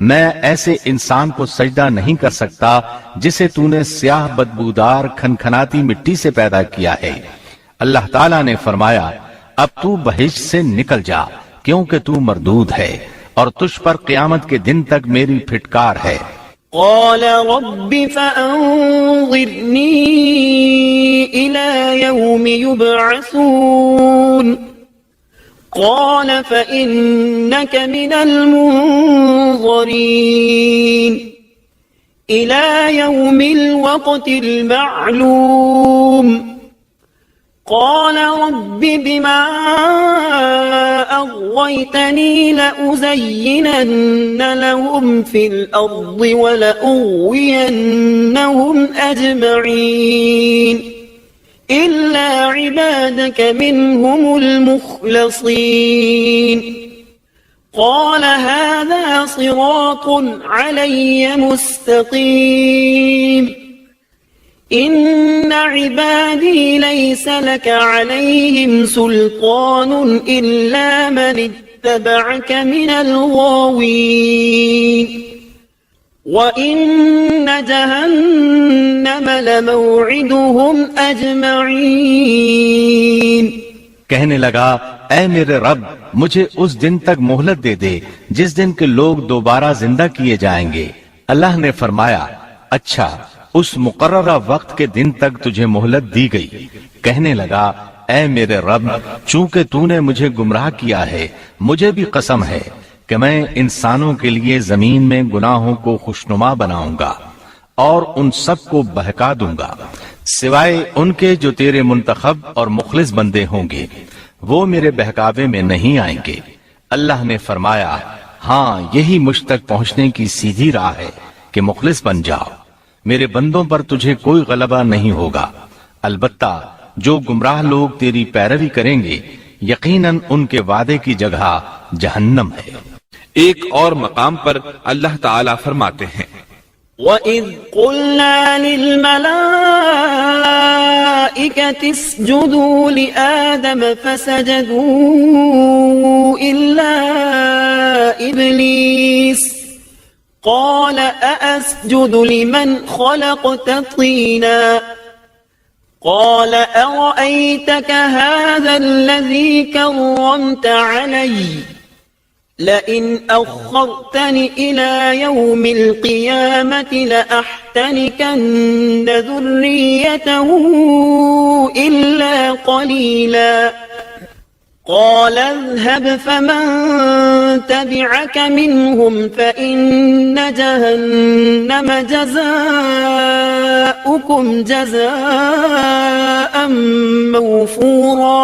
میں ایسے انسان کو سجدہ نہیں کر سکتا جسے تو نے سیاہ بدبودار کھنکھناتی مٹی سے پیدا کیا ہے۔ اللہ تعالیٰ نے فرمایا اب تو بہشت سے نکل جا کیونکہ تو مردود ہے اور تجھ پر قیامت کے دن تک میری پھٹکار ہے۔ قال رب فأنظرني إلى يوم يبعثون قال فإنك من المنظرين إلى يوم الوقت المعلوم قال رب بما أغويتني لأزينن لهم في الأرض ولأغوينهم أجمعين إلا عبادك منهم المخلصين قال هذا صراط علي مستقيم إن عبادي ليس لك عليهم سلطان إلا من اتبعك من الغاوين وإن جهنم لموعدهم أجمعين کہنے لگا اے میرے رب مجھے اس دن تک مہلت دے دے جس دن کے لوگ دوبارہ زندہ کیے جائیں گے۔ اللہ نے فرمایا اچھا اس مقررہ وقت کے دن تک تجھے مہلت دی گئی۔ کہنے لگا اے میرے رب چونکہ تو نے مجھے گمراہ کیا ہے مجھے بھی قسم ہے کہ میں انسانوں کے لیے زمین میں گناہوں کو خوشنما بناؤں گا اور ان سب کو بہکا دوں گا سوائے ان کے جو تیرے منتخب اور مخلص بندے ہوں گے، وہ میرے بہکاوے میں نہیں آئیں گے۔ اللہ نے فرمایا ہاں یہی مجھ تک پہنچنے کی سیدھی راہ ہے کہ مخلص بن جاؤ، میرے بندوں پر تجھے کوئی غلبہ نہیں ہوگا، البتہ جو گمراہ لوگ تیری پیروی کریں گے یقیناً ان کے وعدے کی جگہ جہنم ہے۔ ایک اور مقام پر اللہ تعالیٰ فرماتے ہیں وَإِذْ قُلْنَا لِلْمَلَائِكَةِ اسْجُدُوا لِآدَمَ فَسَجَدُوا إِلَّا إِبْلِيسَ قَالَ أَأَسْجُدُ لِمَنْ خَلَقْتَ طِينًا قال أرأيتك هذا الذي كرمت علي لئن أخرتني إلى يوم القيامة لأحتنكن ذريته إلا قليلا قال اذهب فمن تبعك منهم فإن جهنم جزاؤكم جزاء موفورا۔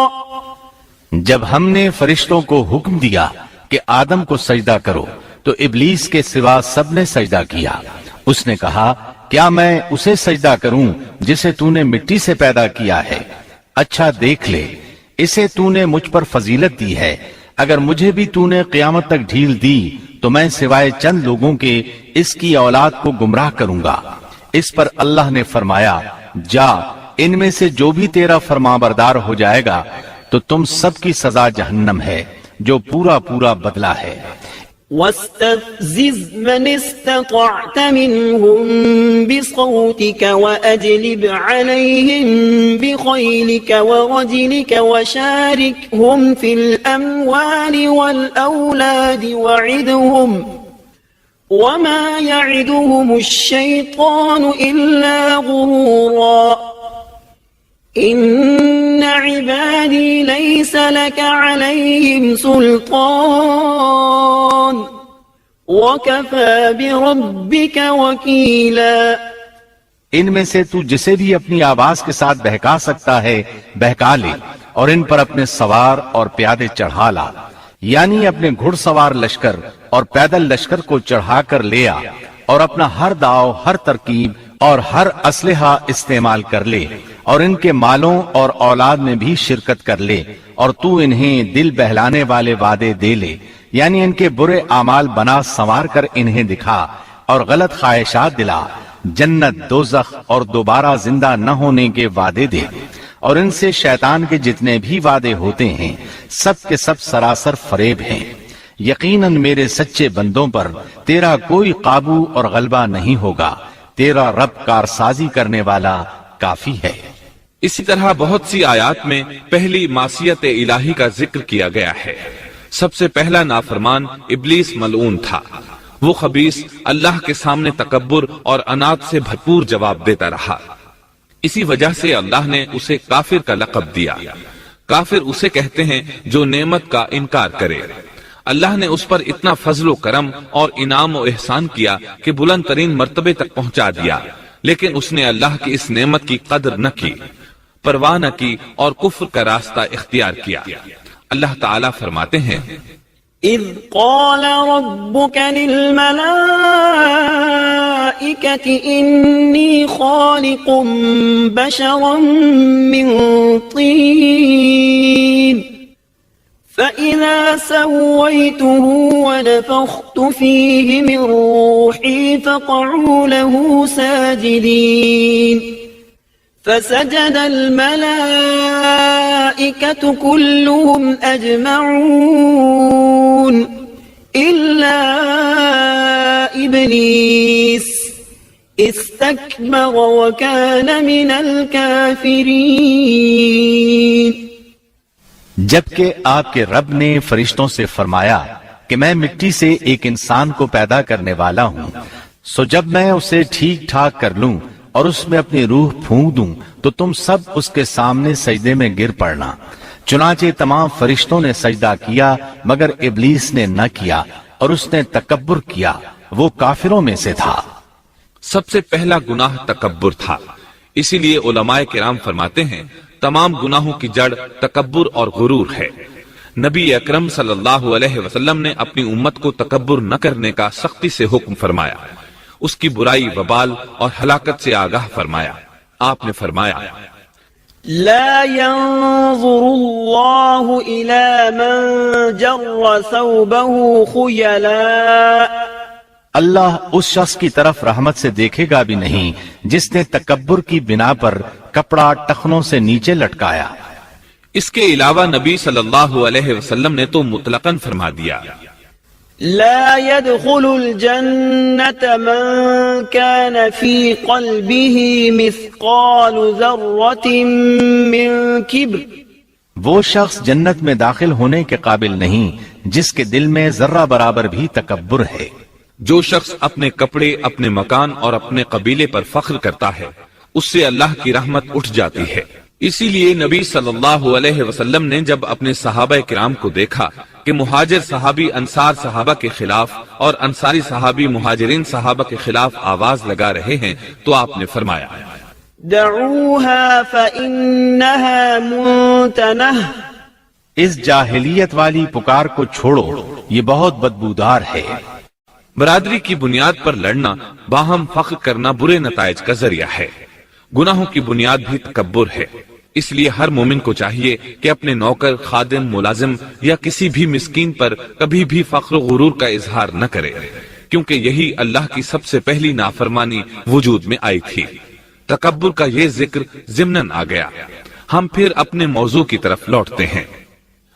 جب ہم نے فرشتوں کو حکم دیا کہ آدم کو سجدہ کرو تو ابلیس کے سوا سب نے سجدہ کیا۔ اس نے کہا کیا میں اسے سجدہ کروں جسے تو نے مٹی سے پیدا کیا ہے؟ اچھا دیکھ لے، اسے تو نے مجھ پر فضیلت دی ہے، اگر مجھے بھی تو نے قیامت تک ڈھیل دی تو میں سوائے چند لوگوں کے اس کی اولاد کو گمراہ کروں گا۔ اس پر اللہ نے فرمایا جا، ان میں سے جو بھی تیرا فرمانبردار ہو جائے گا تو تم سب کی سزا جہنم ہے جو پورا پورا بدلہ ہے۔ واستفزز من استطعت منهم بصوتك وأجلب عليهم بخيلك ورجلك وشاركهم في الأموال والأولاد وعدهم وما يعدهم الشيطان إلا غرورا إن عبادي ليس لك عليهم سلطان وكفى بربك وكيلا۔ ان میں سے تو جسے بھی اپنی آواز کے ساتھ بہکا سکتا ہے بہکا لے، اور ان پر اپنے سوار اور پیادے چڑھا لا، یعنی اپنے گھڑ سوار لشکر اور پیدل لشکر کو چڑھا کر لے آ، اور اپنا ہر داؤ، ہر ترکیب اور ہر اسلحہ استعمال کر لے، اور ان کے مالوں اور اولاد میں بھی شرکت کر لے، اور تو انہیں دل بہلانے والے وعدے دے لے، یعنی ان کے برے اعمال بنا سنوار کر انہیں دکھا اور غلط خواہشات دلا، جنت، دوزخ اور دوبارہ زندہ نہ ہونے کے وعدے دے، اور ان سے شیطان کے جتنے بھی وعدے ہوتے ہیں سب کے سب سراسر فریب ہیں۔ یقیناً میرے سچے بندوں پر تیرا کوئی قابو اور غلبہ نہیں ہوگا، تیرا رب کارسازی کرنے والا کافی ہے۔ اسی طرح بہت سی آیات میں پہلی معصیت الہی کا ذکر کیا گیا ہے۔ سب سے پہلا نافرمان ابلیس ملعون تھا۔ وہ خبیث اللہ کے سامنے تکبر اور عناد سے بھرپور جواب دیتا رہا۔ اسی وجہ سے اللہ نے اسے کافر کا لقب دیا۔ کافر اسے کہتے ہیں جو نعمت کا انکار کرے۔ اللہ نے اس پر اتنا فضل و کرم اور انعام و احسان کیا کہ بلند ترین مرتبے تک پہنچا دیا، لیکن اس نے اللہ کی اس نعمت کی قدر نہ کی، پرواہ نہ کی اور کفر کا راستہ اختیار کیا۔ اللہ تعالیٰ فرماتے ہیں إذ قال ربك للملائكة إني خالق بشرا من طين فإذا سويته ونفخت فيه من روحي فقعوا له ساجدين فسجد الملائكة كلهم أجمعون إلا إبليس استكبر وكان من الكافرين۔ جبکہ آپ کے رب نے فرشتوں سے فرمایا کہ میں مٹی سے ایک انسان کو پیدا کرنے والا ہوں، سو جب میں اسے ٹھیک ٹھاک کر لوں اور اس میں اپنی روح پھونک دوں تو تم سب اس کے سامنے سجدے میں گر پڑنا۔ چنانچہ تمام فرشتوں نے سجدہ کیا مگر ابلیس نے نہ کیا اور اس نے تکبر کیا، وہ کافروں میں سے تھا۔ سب سے پہلا گناہ تکبر تھا، اسی لیے علماء کرام فرماتے ہیں تمام گناہوں کی جڑ تکبر اور غرور ہے۔ نبی اکرم صلی اللہ علیہ وسلم نے اپنی امت کو تکبر نہ کرنے کا سختی سے حکم فرمایا، اس کی برائی، وبال اور ہلاکت سے آگاہ فرمایا۔ آپ نے فرمایا لا ينظر الله إلى من جر ثوبه خيلاء اللہ اس شخص کی طرف رحمت سے دیکھے گا بھی نہیں جس نے تکبر کی بنا پر کپڑا ٹخنوں سے نیچے لٹکایا۔ اس کے علاوہ نبی صلی اللہ علیہ وسلم نے تو مطلقاً فرما دیا، لا يدخل الجنة من كان في قلبه مثقال ذرة من كبر، وہ شخص جنت میں داخل ہونے کے قابل نہیں جس کے دل میں ذرہ برابر بھی تکبر ہے۔ جو شخص اپنے کپڑے، اپنے مکان اور اپنے قبیلے پر فخر کرتا ہے اس سے اللہ کی رحمت اٹھ جاتی ہے۔ اسی لیے نبی صلی اللہ علیہ وسلم نے جب اپنے صحابہ کرام کو دیکھا کہ مہاجر صحابی انصار صحابہ کے خلاف اور انصاری صحابی مہاجرین صحابہ کے خلاف آواز لگا رہے ہیں تو آپ نے فرمایا، دعوها فإنها منتنة، اس جاہلیت والی پکار کو چھوڑو، یہ بہت بدبودار ہے۔ برادری کی بنیاد پر لڑنا، باہم فخر کرنا برے نتائج کا ذریعہ ہے۔ گناہوں کی بنیاد بھی تکبر ہے۔ اس لیے ہر مومن کو چاہیے کہ اپنے نوکر، خادم، ملازم یا کسی بھی مسکین پر کبھی بھی فخر و غرور کا اظہار نہ کرے، کیونکہ یہی اللہ کی سب سے پہلی نافرمانی وجود میں آئی تھی۔ تکبر کا یہ ذکر ضمناً آ گیا۔ ہم پھر اپنے موضوع کی طرف لوٹتے ہیں۔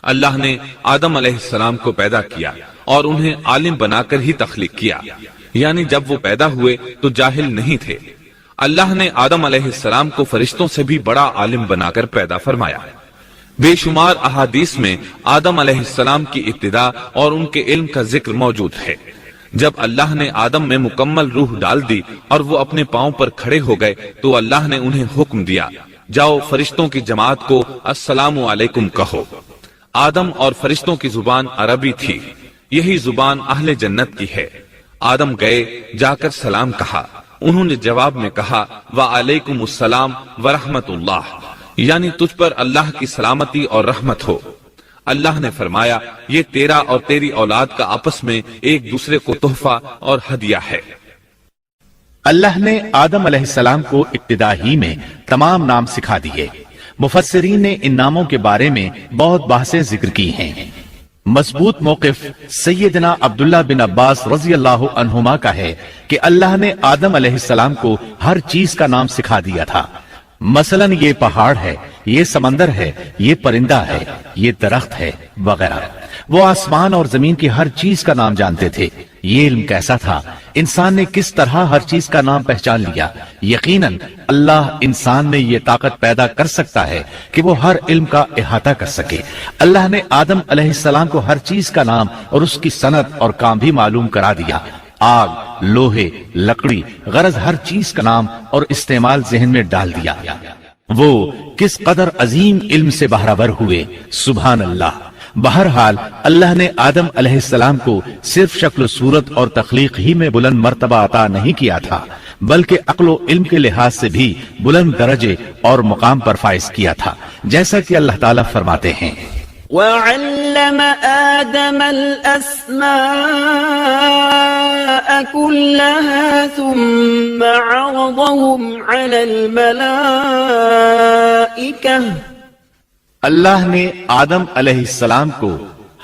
اللہ نے آدم علیہ السلام کو پیدا کیا اور انہیں عالم بنا کر ہی تخلیق کیا، یعنی جب وہ پیدا ہوئے تو جاہل نہیں تھے۔ اللہ نے آدم علیہ السلام کو فرشتوں سے بھی بڑا عالم بنا کر پیدا فرمایا۔ بے شمار احادیث میں آدم علیہ السلام کی ابتدا اور ان کے علم کا ذکر موجود ہے۔ جب اللہ نے آدم میں مکمل روح ڈال دی اور وہ اپنے پاؤں پر کھڑے ہو گئے تو اللہ نے انہیں حکم دیا، جاؤ فرشتوں کی جماعت کو السلام علیکم کہو۔ آدم اور فرشتوں کی زبان عربی تھی، یہی زبان اہل جنت کی ہے۔ آدم گئے، جا کر سلام کہا، انہوں نے جواب میں کہا وعلیکم السلام ورحمت اللہ، یعنی تجھ پر اللہ کی سلامتی اور رحمت ہو۔ اللہ نے فرمایا یہ تیرا اور تیری اولاد کا آپس میں ایک دوسرے کو تحفہ اور ہدیہ ہے۔ اللہ نے آدم علیہ السلام کو ابتدا ہی میں تمام نام سکھا دیے۔ مفسرین نے ان ناموں کے بارے میں بہت بحثیں ذکر کی ہیں۔ مضبوط موقف سیدنا عبداللہ بن عباس رضی اللہ عنہما کا ہے کہ اللہ نے آدم علیہ السلام کو ہر چیز کا نام سکھا دیا تھا، مثلا یہ پہاڑ ہے، یہ سمندر ہے، یہ پرندہ ہے، یہ درخت ہے وغیرہ۔ وہ آسمان اور زمین کی ہر چیز کا نام جانتے تھے۔ یہ علم کیسا تھا، انسان نے کس طرح ہر چیز کا نام پہچان لیا۔ یقیناً اللہ انسان میں یہ طاقت پیدا کر سکتا ہے کہ وہ ہر علم کا احاطہ کر سکے۔ اللہ نے آدم علیہ السلام کو ہر چیز کا نام اور اس کی صنعت اور کام بھی معلوم کرا دیا۔ آگ، لوہے، لکڑی، غرض ہر چیز کا نام اور استعمال ذہن میں ڈال دیا۔ وہ کس قدر عظیم علم سے بہرہ ہوئے، سبحان اللہ۔ بہرحال اللہ نے آدم علیہ السلام کو صرف شکل و صورت اور تخلیق ہی میں بلند مرتبہ عطا نہیں کیا تھا، بلکہ عقل و علم کے لحاظ سے بھی بلند درجے اور مقام پر فائز کیا تھا، جیسا کہ اللہ تعالیٰ فرماتے ہیں وعلم آدم الأسماء كلها ثم عرضهم على الملائكة۔ اللہ نے آدم علیہ السلام کو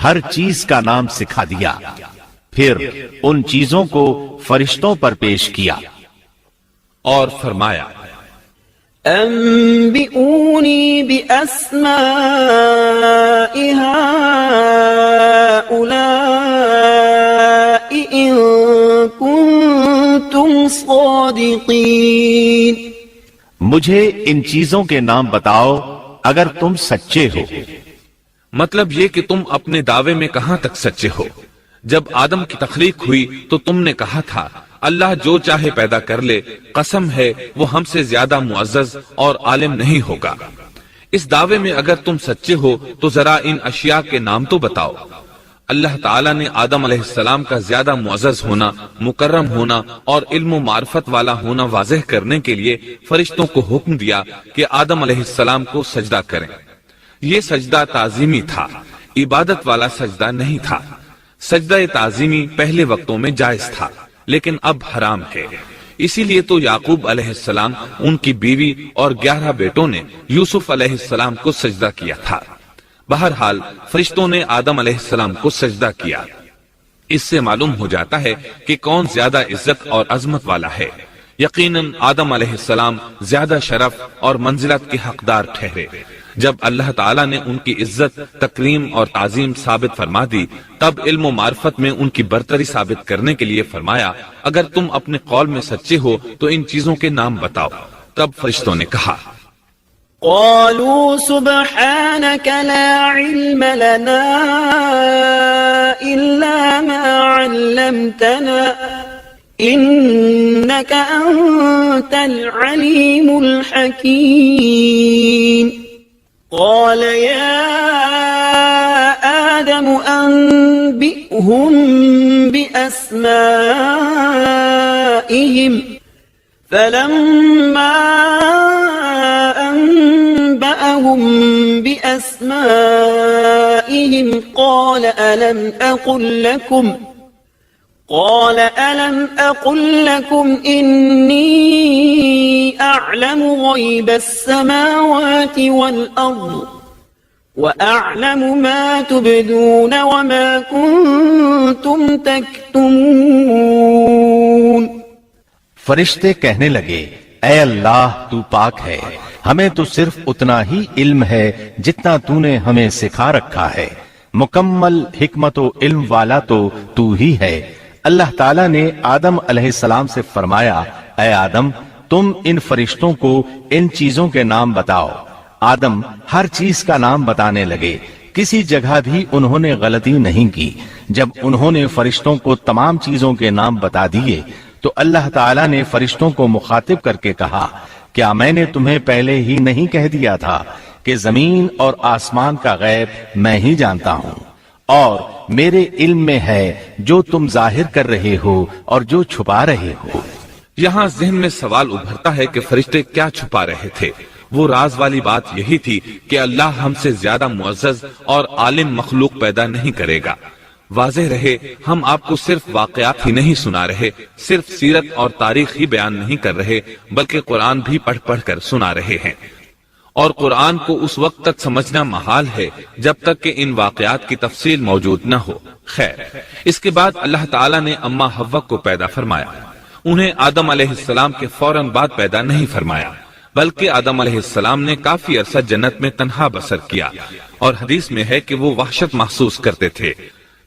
ہر چیز کا نام سکھا دیا، پھر ان چیزوں کو فرشتوں پر پیش کیا اور فرمایا أنبئوني بأسماء هؤلاء إن كنتم صادقين۔ مجھے ان چیزوں کے نام بتاؤ اگر تم سچے ہو۔ مطلب یہ کہ تم اپنے دعوے میں کہاں تک سچے ہو؟ جب آدم کی تخلیق ہوئی تو تم نے کہا تھا اللہ جو چاہے پیدا کر لے، قسم ہے وہ ہم سے زیادہ معزز اور عالم نہیں ہوگا۔ اس دعوے میں اگر تم سچے ہو تو ذرا ان اشیاء کے نام تو بتاؤ۔ اللہ تعالیٰ نے آدم علیہ السلام کا زیادہ معزز ہونا، مکرم ہونا اور علم و معرفت والا ہونا واضح کرنے کے لیے فرشتوں کو حکم دیا کہ آدم علیہ السلام کو سجدہ کریں۔ یہ سجدہ تعظیمی تھا، عبادت والا سجدہ نہیں تھا۔ سجدہ تعظیمی پہلے وقتوں میں جائز تھا، لیکن اب حرام ہے۔ اسی لیے تو یعقوب علیہ السلام، ان کی بیوی اور 11 بیٹوں نے یوسف علیہ السلام کو سجدہ کیا تھا۔ بہرحال فرشتوں نے آدم علیہ السلام کو سجدہ کیا۔ اس سے معلوم ہو جاتا ہے کہ کون زیادہ عزت اور عظمت والا ہے۔ یقیناً آدم علیہ السلام زیادہ شرف اور منزلت کے حقدار ٹھہرے۔ جب اللہ تعالیٰ نے ان کی عزت، تکریم اور تعظیم ثابت فرما دی، تب علم و معرفت میں ان کی برتری ثابت کرنے کے لیے فرمایا، اگر تم اپنے قول میں سچے ہو تو ان چیزوں کے نام بتاؤ۔ تب فرشتوں نے کہا، قالوا سبحانك لا علم لنا إلا ما علمتنا إنك أنت العليم الحكيم قال يا آدم أنبئهم بأسمائهم فلما أنبأهم بأسمائهم قال ألم أقل لكم إني أعلم غيب السماوات والأرض وأعلم ما تبدون وما كنتم تكتمون۔ فرشتے کہنے لگے، اے اللہ تو پاک ہے، ہمیں تو صرف اتنا ہی علم ہے جتنا تو نے ہمیں سکھا رکھا ہے، مکمل حکمت و علم والا تو ہی ہے۔ اللہ تعالیٰ نے آدم علیہ السلام سے فرمایا، اے آدم تم ان فرشتوں کو ان چیزوں کے نام بتاؤ۔ آدم ہر چیز کا نام بتانے لگے، کسی جگہ بھی انہوں نے غلطی نہیں کی۔ جب انہوں نے فرشتوں کو تمام چیزوں کے نام بتا دیے تو اللہ تعالیٰ نے فرشتوں کو مخاطب کر کے کہا، کیا میں نے تمہیں پہلے ہی نہیں کہہ دیا تھا کہ زمین اور آسمان کا غیب میں ہی جانتا ہوں، اور میرے علم میں ہے جو تم ظاہر کر رہے ہو اور جو چھپا رہے ہو۔ یہاں ذہن میں سوال ابھرتا ہے کہ فرشتے کیا چھپا رہے تھے؟ وہ راز والی بات یہی تھی کہ اللہ ہم سے زیادہ معزز اور عالم مخلوق پیدا نہیں کرے گا۔ واضح رہے، ہم آپ کو صرف واقعات ہی نہیں سنا رہے، صرف سیرت اور تاریخ ہی بیان نہیں کر رہے، بلکہ قرآن بھی پڑھ پڑھ کر سنا رہے ہیں۔ اور قرآن کو اس وقت تک سمجھنا محال ہے جب تک کہ ان واقعات کی تفصیل موجود نہ ہو۔ خیر، اس کے بعد اللہ تعالیٰ نے اما حوا کو پیدا فرمایا۔ انہیں آدم علیہ السلام کے فوراً بعد پیدا نہیں فرمایا، بلکہ آدم علیہ السلام نے کافی عرصہ جنت میں تنہا بسر کیا، اور حدیث میں ہے کہ وہ وحشت محسوس کرتے تھے،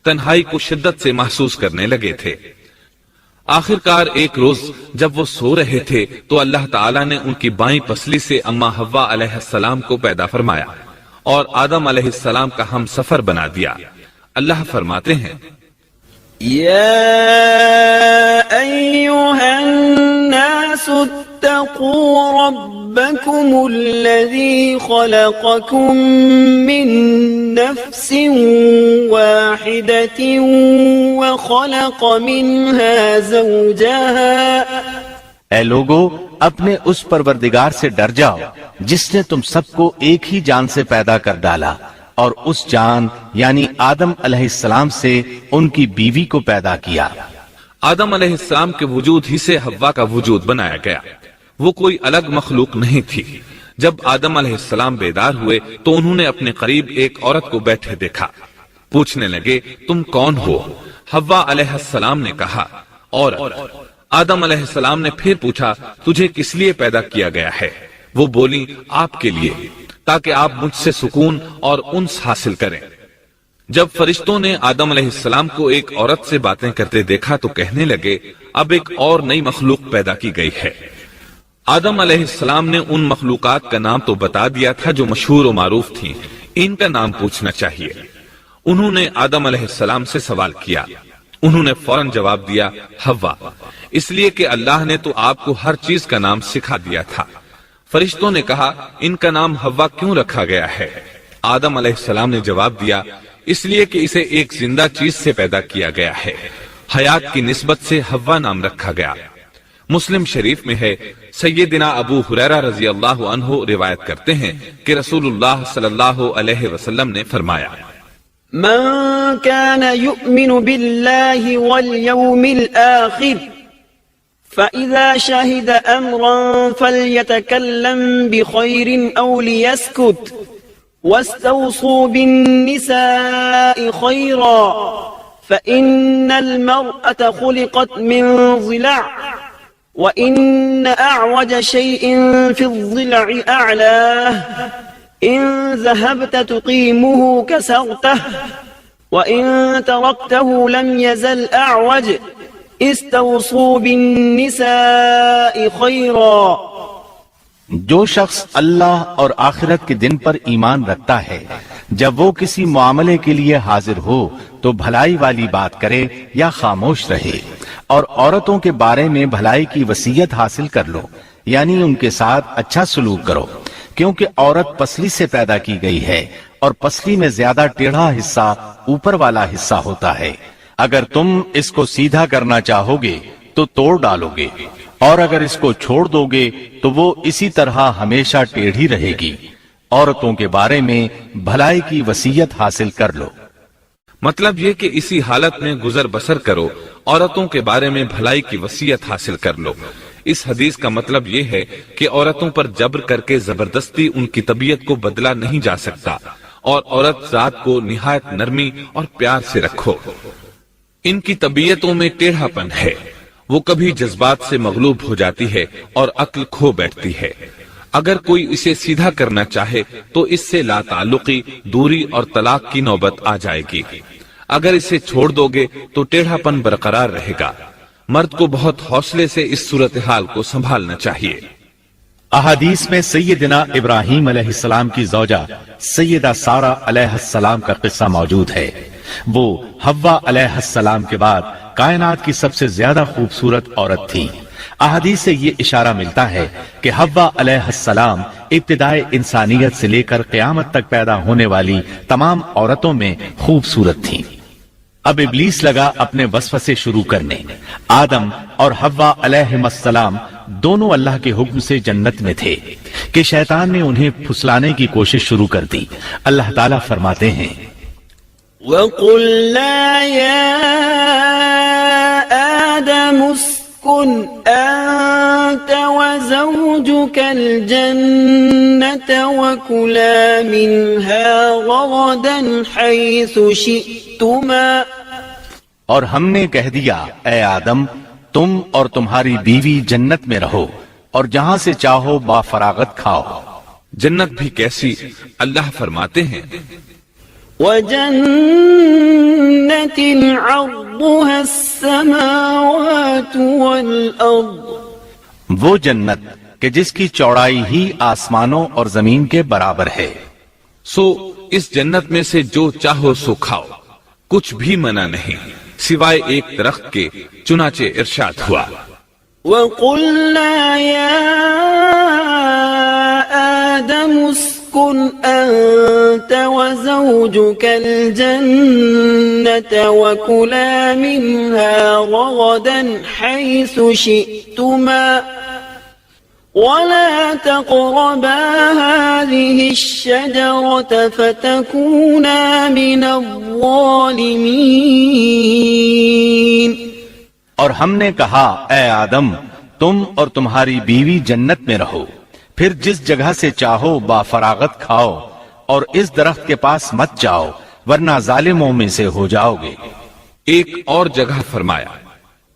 تنہائی کو شدت سے محسوس کرنے لگے تھے۔ آخرکار ایک روز جب وہ سو رہے تھے تو اللہ تعالیٰ نے ان کی بائیں پسلی سے اما حوا علیہ السلام کو پیدا فرمایا اور آدم علیہ السلام کا ہم سفر بنا دیا۔ اللہ فرماتے ہیں، يا أيها الناس اتقوا ربكم الذي خلقكم من نفس واحدة وخلق منها زوجها۔ اے لوگو، اپنے اس پروردگار سے ڈر جاؤ جس نے تم سب کو ایک ہی جان سے پیدا کر ڈالا، اور اس جان یعنی آدم علیہ السلام سے ان کی بیوی کو پیدا کیا۔ آدم علیہ السلام کے وجود ہی سے حوا کا وجود بنایا گیا، وہ کوئی الگ مخلوق نہیں تھی۔ جب آدم علیہ السلام بیدار ہوئے تو انہوں نے اپنے قریب ایک عورت کو بیٹھے دیکھا، پوچھنے لگے، تم کون ہو؟ حوا علیہ السلام نے کہا، عورت۔ آدم علیہ السلام نے پھر پوچھا، تجھے کس لیے پیدا کیا گیا ہے؟ وہ بولی، آپ کے لیے، تاکہ آپ مجھ سے سکون اور انس حاصل کریں۔ جب فرشتوں نے آدم علیہ السلام کو ایک عورت سے باتیں کرتے دیکھا تو کہنے لگے، اب ایک اور نئی مخلوق پیدا کی گئی ہے۔ آدم علیہ السلام نے ان مخلوقات کا نام تو بتا دیا تھا جو مشہور و معروف تھیں، ان کا نام پوچھنا چاہیے۔ انہوں نے آدم علیہ السلام سے سوال کیا، انہوں نے فوراً جواب دیا، حوا، اس لیے کہ اللہ نے تو آپ کو ہر چیز کا نام سکھا دیا تھا۔ فرشتوں نے کہا، ان کا نام حوا کیوں رکھا گیا ہے؟ آدم علیہ السلام نے جواب دیا، اس لیے کہ اسے ایک زندہ چیز سے پیدا کیا گیا ہے، حیات کی نسبت سے حوا نام رکھا گیا۔ مسلم شریف میں ہے، سیدنا ابو ہریرہ رضی اللہ عنہ روایت کرتے ہیں کہ رسول اللہ صلی اللہ علیہ وسلم نے فرمایا، من كان يؤمن بالله واليوم الآخر فإذا شهد أمرا فليتكلم بخير أو ليسكت واستوصوا بالنساء خيرا فإن المرأة خلقت من ضلع وإن أعوج شيء في الضلع أعلاه إن ذهبت تقيمه كسرته وإن تركته لم يزل أعوج استوصوا بالنساء خيرا. جو شخص اللہ اور آخرت کے دن پر ایمان رکھتا ہے جب وہ کسی معاملے کے لیے حاضر ہو تو بھلائی والی بات کرے یا خاموش رہے، اور عورتوں کے بارے میں بھلائی کی وصیت حاصل کر لو، یعنی ان کے ساتھ اچھا سلوک کرو، کیونکہ عورت پسلی سے پیدا کی گئی ہے اور پسلی میں زیادہ ٹیڑھا حصہ اوپر والا حصہ ہوتا ہے. اگر تم اس کو سیدھا کرنا چاہو گے تو توڑ ڈالو گے، اور اگر اس کو چھوڑ دو گے تو وہ اسی طرح ہمیشہ ٹیڑھی رہے گی. عورتوں کے بارے میں بھلائی کی وصیت حاصل کر لو. مطلب یہ کہ اسی حالت میں گزر بسر کرو، عورتوں کے بارے میں بھلائی کی وصیت حاصل کر لو. اس حدیث کا مطلب یہ ہے کہ عورتوں پر جبر کر کے زبردستی ان کی طبیعت کو بدلا نہیں جا سکتا، اور عورت ذات کو نہایت نرمی اور پیار سے رکھو. ان کی طبیعتوں میں ٹیڑھا پن ہے، وہ کبھی جذبات سے مغلوب ہو جاتی ہے اور عقل کھو بیٹھتی ہے. اگر کوئی اسے سیدھا کرنا چاہے تو اس سے لا تعلقی، دوری اور طلاق کی نوبت آ جائے گی. اگر اسے چھوڑ دو گے تو ٹیڑھا پن برقرار رہے گا. مرد کو بہت حوصلے سے اس صورتحال کو سنبھالنا چاہیے. احادیث میں سیدنا ابراہیم علیہ السلام کی زوجہ سیدہ سارہ علیہ السلام کا قصہ موجود ہے. وہ حوا علیہ السلام کے بعد کائنات کی سب سے زیادہ خوبصورت عورت تھی. احادیث سے یہ اشارہ ملتا ہے کہ حوا علیہ السلام ابتدائے انسانیت سے لے کر قیامت تک پیدا ہونے والی تمام عورتوں میں خوبصورت تھیں. اب ابلیس لگا اپنے وسوسے شروع کرنے. آدم اور حوا علیہ السلام دونوں اللہ کے حکم سے جنت میں تھے کہ شیطان نے انہیں پھسلانے کی کوشش شروع کر دی. اللہ تعالیٰ فرماتے ہیں وَقُلْنَا يَا آدَمُ اسْكُنْ أَنْتَ وَزَوْجُكَ الْجَنَّةَ وَكُلَا مِنْهَا رَغَدًا حَيْثُ شِئْتُمَا. اور ہم نے کہہ دیا اے آدم تم اور تمہاری بیوی جنت میں رہو اور جہاں سے چاہو با فراغت کھاؤ. جنت بھی کیسی، اللہ فرماتے ہیں وَجَنَّةٍ عَرْضُهَا السَّمَاوَاتُ وَالْأَرْضُ. وہ جنت کہ جس کی چوڑائی ہی آسمانوں اور زمین کے برابر ہے. سو اس جنت میں سے جو چاہو سو کھاؤ، کچھ بھی منع نہیں سوائے ایک درخت کے. چنانچہ ارشاد ہوا وَقُلْنَا يَا آدَمُ اسْكُنْ أَنْتَ وَزَوْجُكَ الْجَنَّةَ وَكُلَا مِنْهَا رَغَدًا حَيْثُ شِئْتُمَا وَلَا تَقْرَبَا هَذِهِ الشَّجَرَةَ فَتَكُونَا مِنَ الظَّالِمِينَ. اور ہم نے کہا اے آدم تم اور تمہاری بیوی جنت میں رہو، پھر جس جگہ سے چاہو با فراغت کھاؤ، اور اس درخت کے پاس مت جاؤ ورنہ ظالموں میں سے ہو جاؤ گے. ایک اور جگہ فرمایا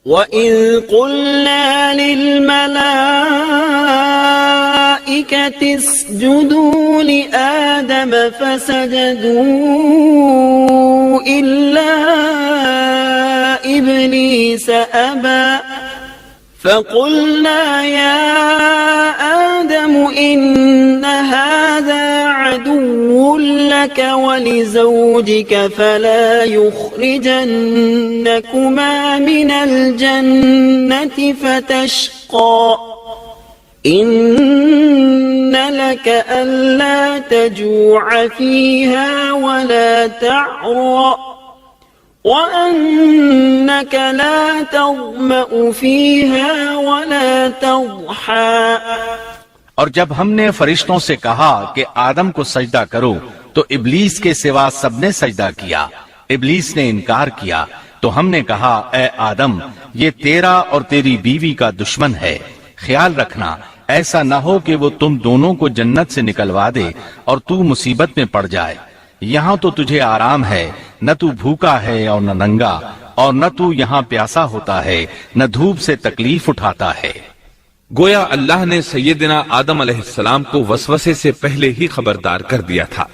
وَإِذْ قُلْنَا لِلْمَلَائِكَةِ اسْجُدُوا لِآدَمَ فَسَجَدُوا إِلَّا إِبْلِيسَ أَبَى فَقُلْنَا يَا آدَمُ إِنَّ هَذَا عَدُوٌّ لَكَ وَلِزَوْجِكَ فَلَا يُخْرِجَنَّكُمَا مِنَ الْجَنَّةِ فَتَشْقَى إِنَّ لَكَ أَلَّا تَجُوعَ فِيهَا وَلَا تَعْرَى وَأَنَّكَ لَا تَظْمَأُ فِيهَا وَلَا تَضْحَى. اور جب ہم نے فرشتوں سے کہا کہ آدم کو سجدہ کرو تو ابلیس کے سوا سب نے سجدہ کیا. ابلیس نے انکار کیا تو ہم نے کہا اے آدم یہ تیرا اور تیری بیوی کا دشمن ہے، خیال رکھنا ایسا نہ ہو کہ وہ تم دونوں کو جنت سے نکلوا دے اور تو مصیبت میں پڑ جائے۔ یہاں تو تجھے آرام ہے، نہ تو بھوکا ہے اور نہ ننگا، اور نہ تو یہاں پیاسا ہوتا ہے، نہ دھوپ سے تکلیف اٹھاتا ہے۔ گویا اللہ نے سیدنا آدم علیہ السلام کو وسوسے سے پہلے ہی خبردار کر دیا تھا۔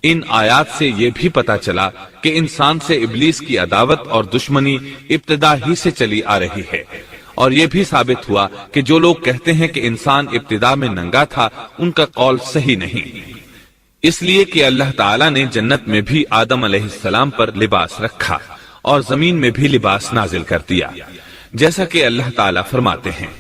ان آیات سے یہ بھی پتا چلا کہ انسان سے ابلیس کی عداوت اور دشمنی ابتدا ہی سے چلی آ رہی ہے، اور یہ بھی ثابت ہوا کہ جو لوگ کہتے ہیں کہ انسان ابتدا میں ننگا تھا ان کا قول صحیح نہیں، اس لیے کہ اللہ تعالیٰ نے جنت میں بھی آدم علیہ السلام پر لباس رکھا اور زمین میں بھی لباس نازل کر دیا، جیسا کہ اللہ تعالیٰ فرماتے ہیں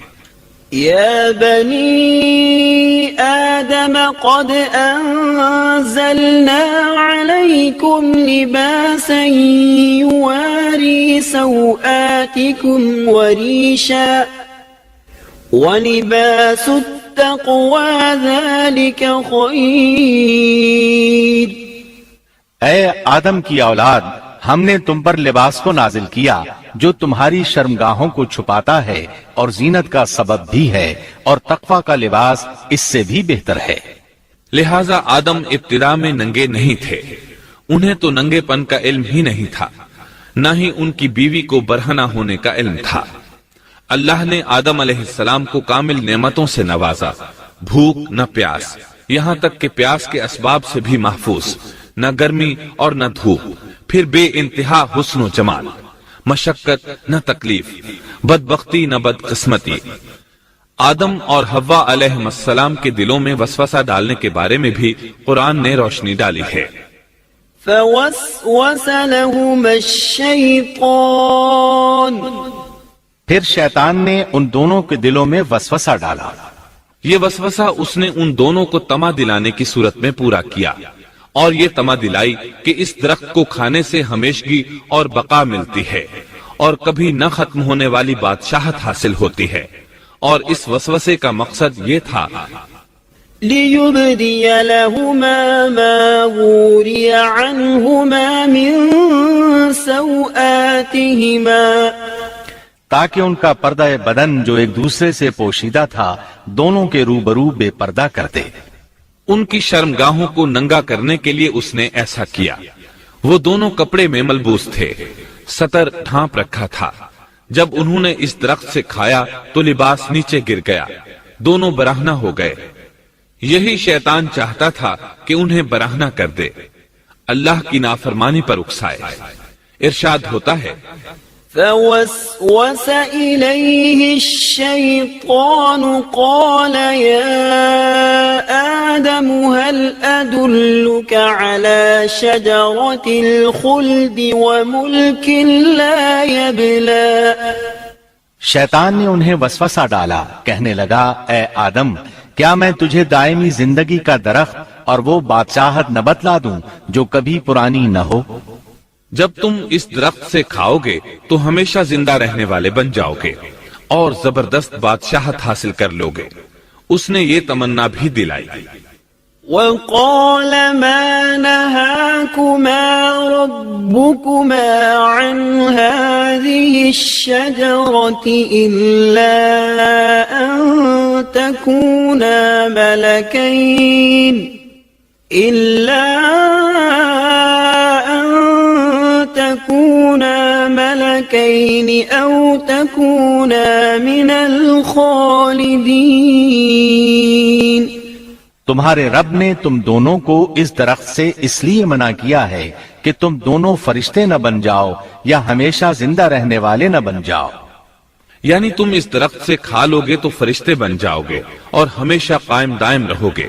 يا بني آدم قد أنزلنا عليكم لباسا يواري سوآتكم وريشا ولباس التقوى ذلك خير۔ اے آدم کی اولاد، ہم نے تم پر لباس کو نازل کیا جو تمہاری شرمگاہوں کو چھپاتا ہے اور زینت کا سبب بھی ہے، اور تقوی کا لباس اس سے بھی بہتر ہے۔ لہذا آدم ابتدا میں ننگے نہیں تھے، انہیں تو ننگے پن کا علم ہی نہیں تھا، نہ ہی ان کی بیوی کو برہنہ ہونے کا علم تھا۔ اللہ نے آدم علیہ السلام کو کامل نعمتوں سے نوازا، بھوک نہ پیاس، یہاں تک کہ پیاس کے اسباب سے بھی محفوظ، نہ گرمی اور نہ دھوپ، پھر بے انتہا حسن و جمال، مشقت نہ تکلیف، بدبختی نہ بدقسمتی۔ آدم اور حوا علیہ السلام کے دلوں میں وسوسہ ڈالنے کے بارے میں بھی قرآن نے روشنی ڈالی ہے۔ فوسوس لهما الشيطان، پھر شیطان نے ان دونوں کے دلوں میں وسوسہ ڈالا۔ یہ وسوسہ اس نے ان دونوں کو طمع دلانے کی صورت میں پورا کیا، اور یہ طمع دلائی کہ اس درخت کو کھانے سے ہمیشگی اور بقا ملتی ہے اور کبھی نہ ختم ہونے والی بادشاہت حاصل ہوتی ہے، اور اس وسوسے کا مقصد یہ تھا ليبدي لهما ما وري عنهما من سوآتهما، تاکہ ان کا پردہ بدن جو ایک دوسرے سے پوشیدہ تھا دونوں کے روبرو بے پردہ کر دے۔ ان کی شرمگاہوں کو ننگا کرنے کے لیے اس نے ایسا کیا۔ وہ دونوں کپڑے میں ملبوس تھے، ستر ڈھانپ رکھا تھا۔ جب انہوں نے اس درخت سے کھایا تو لباس نیچے گر گیا، دونوں برہنہ ہو گئے۔ یہی شیطان چاہتا تھا کہ انہیں برہنہ کر دے، اللہ کی نافرمانی پر اکسائے۔ ارشاد ہوتا ہے فوسوس إليه الشيطان قال يا آدم هل أدلك على شجرة الخلد وملك لا يبلى۔ شیطان نے انہیں وسوسہ ڈالا، کہنے لگا اے آدم کیا میں تجھے دائمی زندگی کا درخت اور وہ بادشاہت نہ بتلا دوں جو کبھی پرانی نہ ہو؟ جب تم اس درخت سے کھاؤ گے تو ہمیشہ زندہ رہنے والے بن جاؤ گے اور زبردست بادشاہت حاصل کر لو گے۔ اس نے یہ تمنا بھی دلائی۔ وقال ما نهاكما ربكما عن هذه الشجرة إلا أن تكونا ملكين أو تكونا من الخالدين۔ تمہارے رب نے تم دونوں کو اس درخت سے اس لیے منع کیا ہے کہ تم دونوں فرشتے نہ بن جاؤ یا ہمیشہ زندہ رہنے والے نہ بن جاؤ۔ یعنی تم اس درخت سے کھا لو گے تو فرشتے بن جاؤ گے اور ہمیشہ قائم دائم رہو گے۔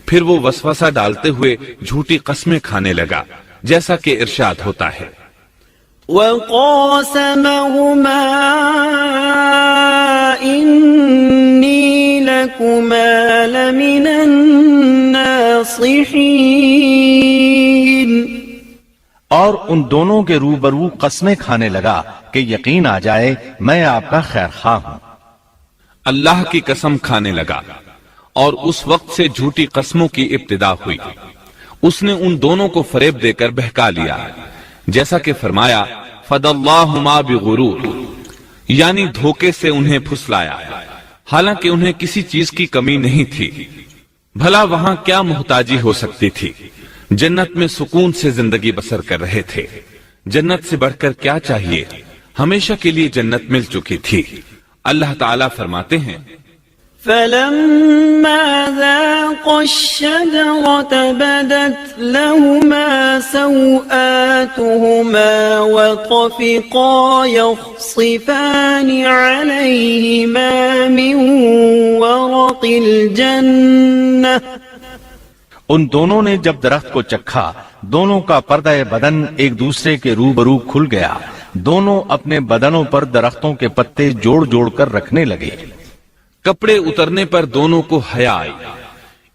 پھر وہ وسوسہ ڈالتے ہوئے جھوٹی قسمیں کھانے لگا، جیسا کہ ارشاد ہوتا ہے وَقَاسَمَهُمَا إِنِّي لَكُمَا لَمِنَ النَّاصِحِينَ، اور ان دونوں کے روبرو قسمیں کھانے لگا کہ یقین آ جائے میں آپ کا خیر خواہ ہوں۔ اللہ کی قسم کھانے لگا، اور اس وقت سے جھوٹی قسموں کی ابتدا ہوئی۔ اس نے ان دونوں کو فریب دے کر بہکا لیا، جیسا کہ فرمایا فدلاہما بغرور، یعنی دھوکے سے انہیں پھسلایا، حالانکہ انہیں کسی چیز کی کمی نہیں تھی۔ بھلا وہاں کیا محتاجی ہو سکتی تھی؟ جنت میں سکون سے زندگی بسر کر رہے تھے، جنت سے بڑھ کر کیا چاہیے؟ ہمیشہ کے لیے جنت مل چکی تھی۔ اللہ تعالیٰ فرماتے ہیں فلما ذاقا الشجرة بدت لهما سوآتهما وطفقا يخصفان عليهما من ورق الجنة ان دونوں نے جب درخت کو چکھا، دونوں کا پردہ بدن ایک دوسرے کے روبرو کھل گیا، دونوں اپنے بدنوں پر درختوں کے پتے جوڑ جوڑ کر رکھنے لگے۔ کپڑے اترنے پر دونوں کو حیا آئی،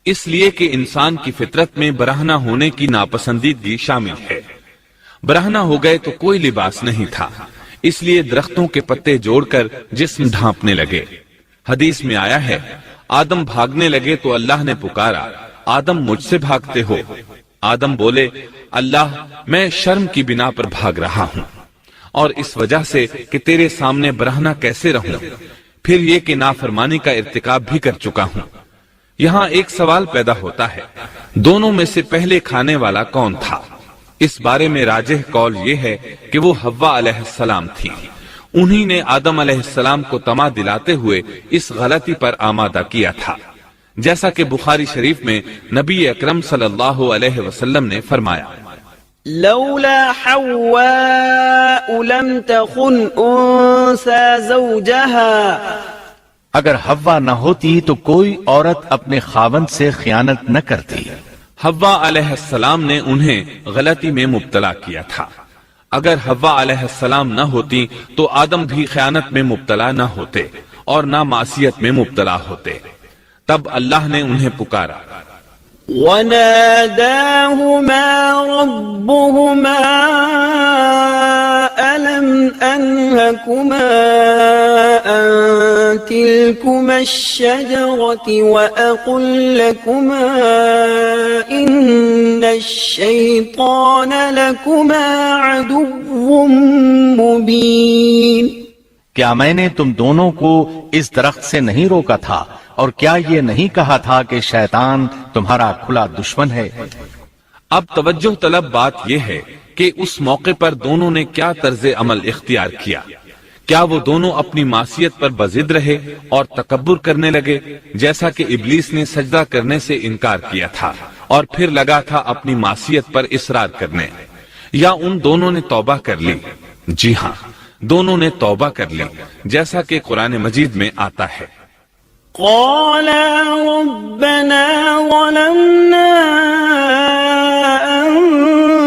اس لیے کہ انسان کی فطرت میں برہنہ ہونے کی ناپسندیدگی شامل ہے۔ برہنہ ہو گئے تو کوئی لباس نہیں تھا، اس لیے درختوں کے پتے جوڑ کر جسم ڈھانپنے لگے۔ حدیث میں آیا ہے، آدم بھاگنے لگے تو اللہ نے پکارا، آدم مجھ سے بھاگتے ہو؟ آدم بولے، اللہ میں شرم کی بنا پر بھاگ رہا ہوں، اور اس وجہ سے کہ تیرے سامنے برہنہ کیسے رہوں، پھر یہ کہ نافرمانی کا ارتکاب بھی کر چکا ہوں۔ یہاں ایک سوال پیدا ہوتا ہے، دونوں میں سے پہلے کھانے والا کون تھا؟ اس بارے میں راجح قول یہ ہے کہ وہ حوا علیہ السلام تھی۔ انہی نے آدم علیہ السلام کو طمع دلاتے ہوئے اس غلطی پر آمادہ کیا تھا، جیسا کہ بخاری شریف میں نبی اکرم صلی اللہ علیہ وسلم نے فرمایا، لولا حواء لم تخن انثى زوجها اگر حوا نہ ہوتی تو کوئی عورت اپنے خاوند سے خیانت نہ کرتی۔ حوا علیہ السلام نے انہیں غلطی میں مبتلا کیا تھا۔ اگر حوا علیہ السلام نہ ہوتی تو آدم بھی خیانت میں مبتلا نہ ہوتے اور نہ معصیت میں مبتلا ہوتے۔ تب اللہ نے انہیں پکارا، وناداهما ربهما ألم أنهكما عن تلكما الشجرة وأقل لكما إن الشيطان لكما عدو مبين کیا میں نے تم دونوں کو اس درخت سے نہیں روکا تھا، اور کیا یہ نہیں کہا تھا کہ شیطان تمہارا کھلا دشمن ہے؟ اب توجہ طلب بات یہ ہے کہ اس موقع پر دونوں نے کیا طرز عمل اختیار کیا۔ کیا وہ دونوں اپنی معصیت پر بضد رہے اور تکبر کرنے لگے، جیسا کہ ابلیس نے سجدہ کرنے سے انکار کیا تھا اور پھر لگا تھا اپنی معصیت پر اصرار کرنے، یا ان دونوں نے توبہ کر لی؟ جی ہاں، دونوں نے توبہ کر لی، جیسا کہ قرآن مجید میں آتا ہے، قالا ربنا ظلمنا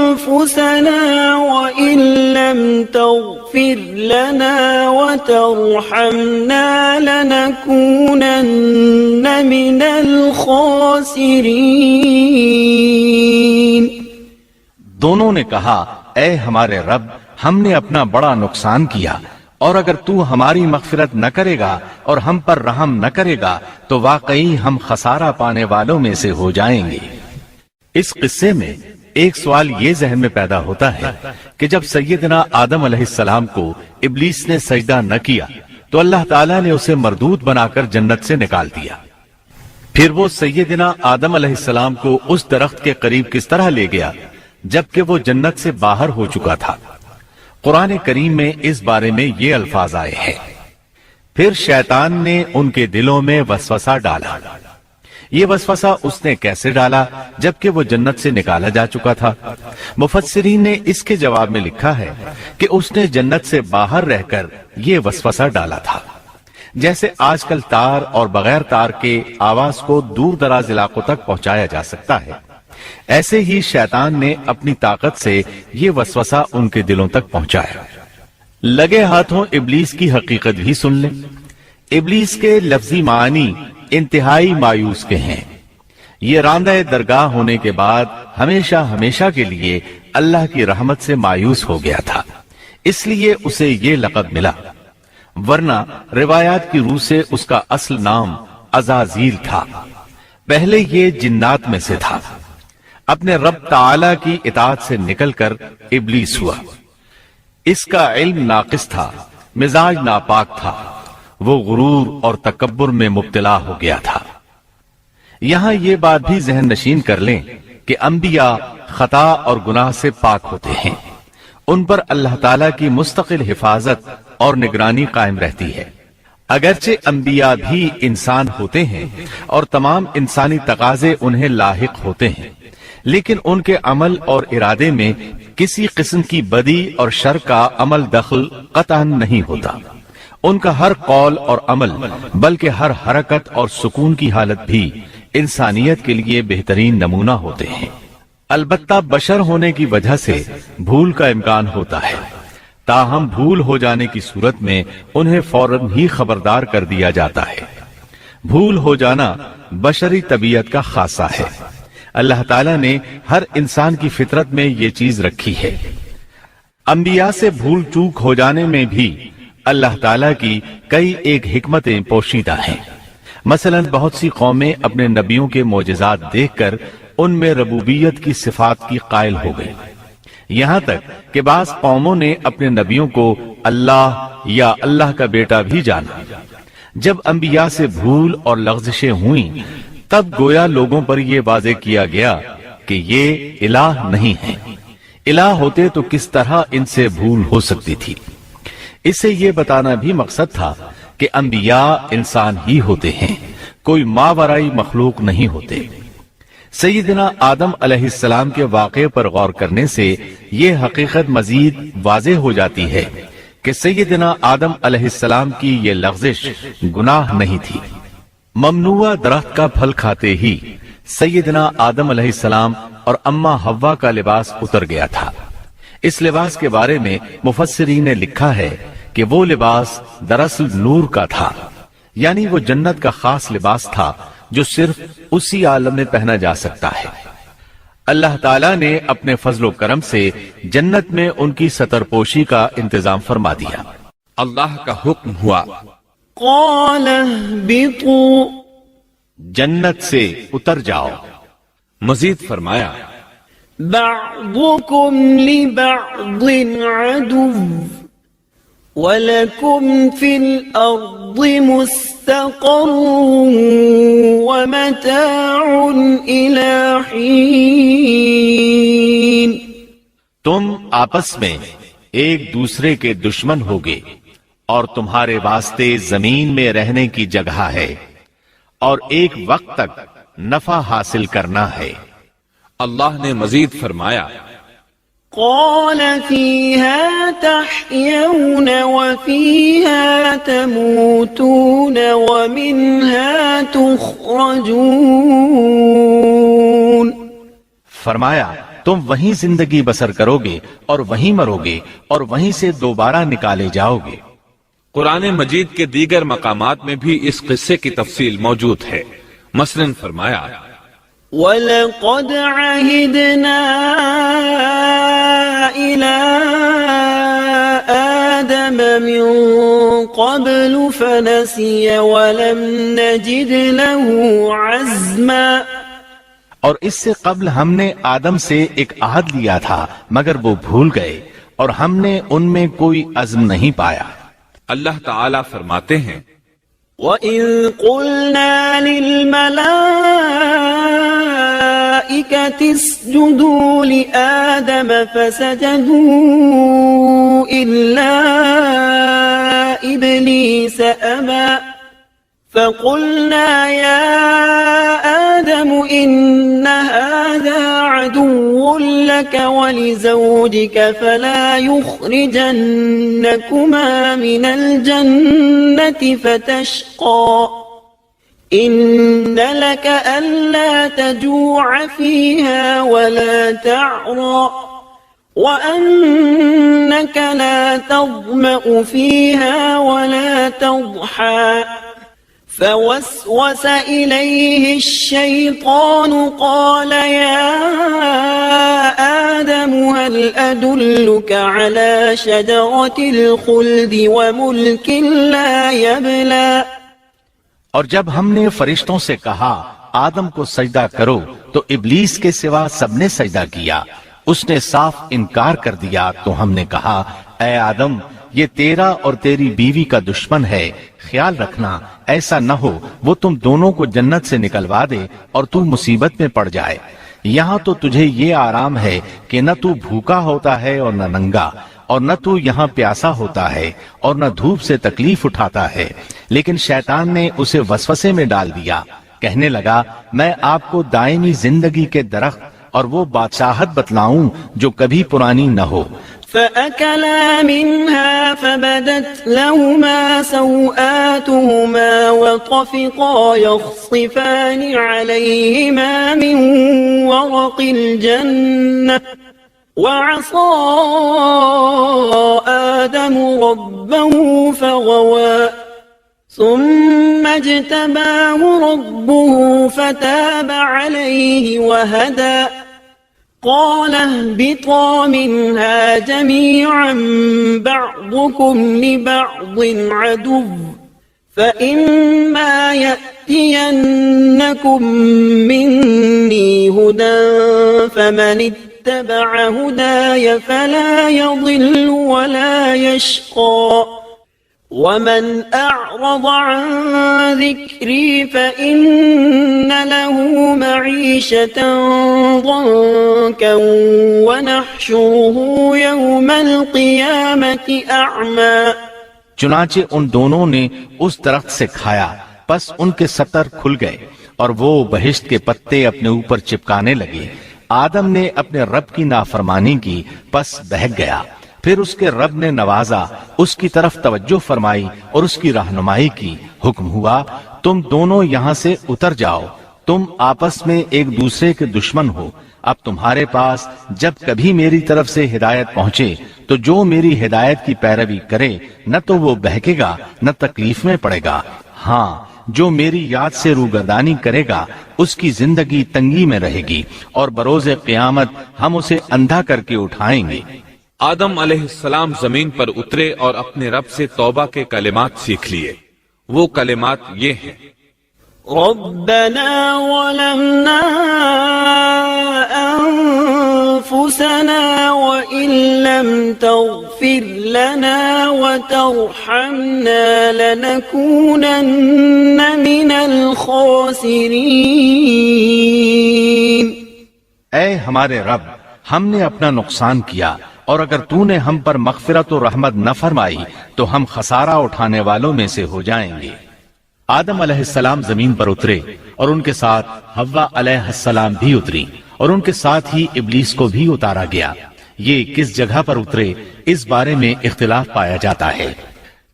أنفسنا وإن لم تغفر لنا وترحمنا لنكونن من الخاسرين۔ دونوں نے کہا، اے ہمارے رب، ہم نے اپنا بڑا نقصان کیا، اور اگر تو ہماری مغفرت نہ کرے گا اور ہم پر رحم نہ کرے گا تو واقعی ہم خسارہ پانے والوں میں سے ہو جائیں گے۔ اس قصے میں ایک سوال یہ ذہن میں پیدا ہوتا ہے کہ جب سیدنا آدم علیہ السلام کو ابلیس نے سجدہ نہ کیا تو اللہ تعالیٰ نے اسے مردود بنا کر جنت سے نکال دیا، پھر وہ سیدنا آدم علیہ السلام کو اس درخت کے قریب کس طرح لے گیا جبکہ وہ جنت سے باہر ہو چکا تھا؟ قرآن کریم میں اس بارے میں یہ الفاظ آئے ہیں، پھر شیطان نے ان کے دلوں میں وسوسہ ڈالا۔ یہ وسوسہ اس نے کیسے ڈالا جبکہ وہ جنت سے نکالا جا چکا تھا؟ مفسرین نے اس کے جواب میں لکھا ہے کہ اس نے جنت سے باہر رہ کر یہ وسوسہ ڈالا تھا، جیسے آج کل تار اور بغیر تار کے آواز کو دور دراز علاقوں تک پہنچایا جا سکتا ہے، ایسے ہی شیطان نے اپنی طاقت سے یہ وسوسہ ان کے دلوں تک پہنچایا۔ لگے ہاتھوں ابلیس کی حقیقت بھی سن لیں۔ ابلیس کے لفظی معنی انتہائی مایوس کے ہیں۔ یہ راندہ درگاہ ہونے کے بعد ہمیشہ ہمیشہ کے لیے اللہ کی رحمت سے مایوس ہو گیا تھا، اس لیے اسے یہ لقب ملا، ورنہ روایات کی روح سے اس کا اصل نام عزازیل تھا۔ پہلے یہ جنات میں سے تھا، اپنے رب تعالی کی اطاعت سے نکل کر ابلیس ہوا۔ اس کا علم ناقص تھا، مزاج ناپاک تھا، وہ غرور اور تکبر میں مبتلا ہو گیا تھا۔ یہاں یہ بات بھی ذہن نشین کر لیں کہ انبیاء خطا اور گناہ سے پاک ہوتے ہیں، ان پر اللہ تعالیٰ کی مستقل حفاظت اور نگرانی قائم رہتی ہے۔ اگرچہ انبیاء بھی انسان ہوتے ہیں اور تمام انسانی تقاضے انہیں لاحق ہوتے ہیں، لیکن ان کے عمل اور ارادے میں کسی قسم کی بدی اور شر کا عمل دخل قطعاً نہیں ہوتا۔ ان کا ہر قول اور عمل بلکہ ہر حرکت اور سکون کی حالت بھی انسانیت کے لیے بہترین نمونہ ہوتے ہیں۔ البتہ بشر ہونے کی وجہ سے بھول کا امکان ہوتا ہے، تاہم بھول ہو جانے کی صورت میں انہیں فوراً ہی خبردار کر دیا جاتا ہے۔ بھول ہو جانا بشری طبیعت کا خاصہ ہے۔ اللہ تعالیٰ نے ہر انسان کی فطرت میں یہ چیز رکھی ہے۔ انبیاء سے بھول چوک ہو جانے میں بھی اللہ تعالیٰ کی کئی ایک حکمتیں پوشیدہ ہیں۔ مثلا بہت سی قومیں اپنے نبیوں کے معجزات دیکھ کر ان میں ربوبیت کی صفات کی قائل ہو گئی، یہاں تک کہ بعض قوموں نے اپنے نبیوں کو اللہ یا اللہ کا بیٹا بھی جانا۔ جب انبیاء سے بھول اور لغزشیں ہوئیں تب گویا لوگوں پر یہ واضح کیا گیا کہ یہ الہ نہیں ہے، الہ ہوتے تو کس طرح ان سے بھول ہو سکتی تھی۔ اس سے یہ بتانا بھی مقصد تھا کہ انبیاء انسان ہی ہوتے ہیں، کوئی ماورائی مخلوق نہیں ہوتے۔ سیدنا آدم علیہ السلام کے واقعے پر غور کرنے سے یہ حقیقت مزید واضح ہو جاتی ہے کہ سیدنا آدم علیہ السلام کی یہ لغزش گناہ نہیں تھی۔ ممنوع درخت کا پھل کھاتے ہی سیدنا آدم علیہ السلام اور اماں حوا کا لباس اتر گیا تھا۔ اس لباس کے بارے میں مفسرین نے لکھا ہے کہ وہ لباس دراصل نور کا تھا، یعنی وہ جنت کا خاص لباس تھا جو صرف اسی عالم میں پہنا جا سکتا ہے۔ اللہ تعالیٰ نے اپنے فضل و کرم سے جنت میں ان کی ستر پوشی کا انتظام فرما دیا۔ اللہ کا حکم ہوا، قال اهبطوا جنت سے اتر جاؤ۔ مزید فرمایا، بعضكم لبعض عدو وَلَكُمْ فِي الْأَرْضِ مُسْتَقَرٌّ وَمَتَاعٌ إِلَىٰ حِينٍ۔ تم آپس میں ایک دوسرے کے دشمن ہوگے اور تمہارے واسطے زمین میں رہنے کی جگہ ہے اور ایک وقت تک نفع حاصل کرنا ہے۔ اللہ نے مزید فرمایا، قال فيها تحيون وفيها تموتون ومنها تخرجون۔ فرمایا تم وہیں زندگی بسر کرو گے اور وہیں مرو گے اور وہیں سے دوبارہ نکالے جاؤ گے۔ قرآن مجید کے دیگر مقامات میں بھی اس قصے کی تفصیل موجود ہے۔ مثلاً فرمایا، وَلَقَدْ عَهِدْنَا إِلَىٰ آدَمَ مِن قَبْلُ فَنَسِيَ وَلَمْ نَجِدْ لَهُ عَزْمًا۔ اور اس سے قبل ہم نے آدم سے ایک عہد لیا تھا مگر وہ بھول گئے اور ہم نے ان میں کوئی عزم نہیں پایا۔ اللہ تعالیٰ فرماتے ہیں، وَإِذْ قُلْنَا لِلْمَلَائِكَةِ اسْجُدُوا لِآدَمَ فَسَجَدُوا إِلَّا إِبْلِيسَ أَبَى فَقُلْنَا يَا آدَمُ إِنَّ هَذَا عَدُوٌّ لَكَ وَلِزَوْجِكَ فَلَا يُخْرِجَنَّكُمَا مِنَ الْجَنَّةِ فَتَشْقَى إِنَّ لَكَ أَلَّا تَجُوعَ فِيهَا وَلَا تَعْرَى وَأَنَّكَ لَا تَظْمَأُ فِيهَا وَلَا تَضْحَى فوسوس إليه الشيطان قال يا آدم هل أدلك على شجرة الخلد وملك لا يبلى۔ اور جب ہم نے فرشتوں سے کہا آدم کو سجدہ کرو تو ابلیس کے سوا سب نے سجدہ کیا، اس نے صاف انکار کر دیا۔ تو ہم نے کہا اے آدم یہ تیرا اور تیری بیوی کا دشمن ہے، خیال رکھنا ایسا نہ ہو وہ تم دونوں کو جنت سے نکلوا دے اور تو مصیبت میں پڑ جائے۔ یہاں تو تجھے یہ آرام ہے کہ نہ تو بھوکا ہوتا ہے اور نہ ننگا، اور نہ تو یہاں پیاسا ہوتا ہے اور نہ دھوپ سے تکلیف اٹھاتا ہے۔ لیکن شیطان نے اسے وسوسے میں ڈال دیا، کہنے لگا میں آپ کو دائمی زندگی کے درخت اور وہ بادشاہت بتلاؤں جو کبھی پرانی نہ ہو۔ فأكلا منها فبدت لهما سوآتهما وطفقا يخصفان عليهما من ورق الجنة وعصى آدم ربه فغوى ثم اجتباه ربه فتاب عليه وهدى قال اهبطا منها جميعا بعضكم لبعض عدو فإما يأتينكم مني هدى فمن اتبع هداي فلا يضل ولا يشقى ومن أعرض عن ذكري فإن له معيشة ضنكا ونحشره يوم القيامة أعمى۔ چنانچہ ان دونوں نے اس درخت سے کھایا، پس ان کے سطر کھل گئے اور وہ بہشت کے پتے اپنے اوپر چپکانے لگے۔ آدم نے اپنے رب کی نافرمانی کی، پس بہک گیا۔ پھر اس کے رب نے نوازا، اس کی طرف توجہ فرمائی اور اس کی رہنمائی کی۔ حکم ہوا تم دونوں یہاں سے اتر جاؤ، تم آپس میں ایک دوسرے کے دشمن ہو۔ اب تمہارے پاس جب کبھی میری طرف سے ہدایت پہنچے تو جو میری ہدایت کی پیروی کرے نہ تو وہ بہکے گا نہ تکلیف میں پڑے گا، ہاں جو میری یاد سے روگردانی کرے گا اس کی زندگی تنگی میں رہے گی اور بروز قیامت ہم اسے اندھا کر کے اٹھائیں گے۔ آدم علیہ السلام زمین پر اترے اور اپنے رب سے توبہ کے کلمات سیکھ لیے۔ وہ کلمات یہ ہیں: ربنا ظلمنا أنفسنا وإن لم تغفر لنا وترحمنا لنكونن من الخاسرين۔ اے ہمارے رب ہم نے اپنا نقصان کیا اور اگر تو نے ہم پر مغفرت و رحمت نہ فرمائی تو ہم خسارہ اٹھانے والوں میں سے ہو جائیں گے۔ آدم علیہ السلام زمین پر اترے اور ان کے ساتھ حوا علیہ السلام بھی اتری اور ان کے ساتھ ہی ابلیس کو بھی اتارا گیا۔ یہ کس جگہ پر اترے اس بارے میں اختلاف پایا جاتا ہے،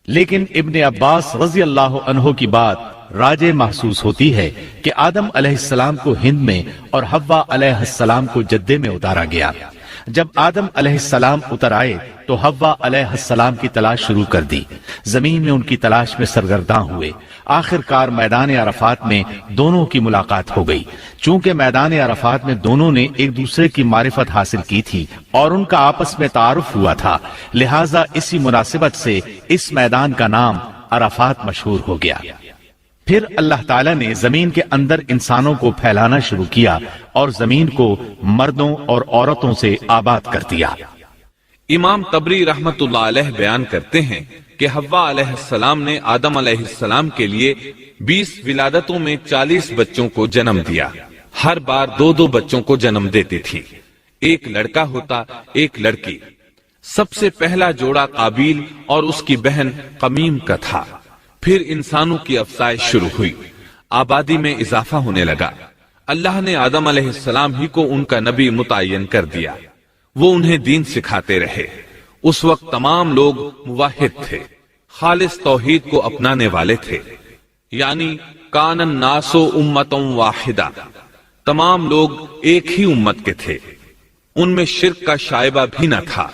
لیکن ابن عباس رضی اللہ عنہ کی بات راجح محسوس ہوتی ہے کہ آدم علیہ السلام کو ہند میں اور حوا علیہ السلام کو جدے میں اتارا گیا۔ جب آدم علیہ السلام اتر آئے تو حوا علیہ السلام کی تلاش شروع کر دی، زمین میں ان کی تلاش میں سرگرداں ہوئے۔ آخر کار میدان عرفات میں دونوں کی ملاقات ہو گئی۔ چونکہ میدان عرفات میں دونوں نے ایک دوسرے کی معرفت حاصل کی تھی اور ان کا آپس میں تعارف ہوا تھا، لہٰذا اسی مناسبت سے اس میدان کا نام عرفات مشہور ہو گیا۔ پھر اللہ تعالیٰ نے زمین کے اندر انسانوں کو پھیلانا شروع کیا اور زمین کو مردوں اور عورتوں سے آباد کر دیا۔ امام طبری رحمت اللہ علیہ بیان کرتے ہیں کہ حوا علیہ السلام نے آدم علیہ السلام کے لیے 20 ولادتوں میں 40 بچوں کو جنم دیا۔ ہر بار 2 بچوں کو جنم دیتی تھی، ایک لڑکا ہوتا ایک لڑکی۔ سب سے پہلا جوڑا قابیل اور اس کی بہن قمیم کا تھا۔ پھر انسانوں کی افزائش شروع ہوئی، آبادی میں اضافہ ہونے لگا۔ اللہ نے آدم علیہ السلام ہی کو ان کا نبی متعین کر دیا، وہ انہیں دین سکھاتے رہے۔ اس وقت تمام لوگ موحد تھے، خالص توحید کو اپنانے والے تھے، یعنی کان الناس امۃ واحدہ، تمام لوگ ایک ہی امت کے تھے، ان میں شرک کا شائبہ بھی نہ تھا۔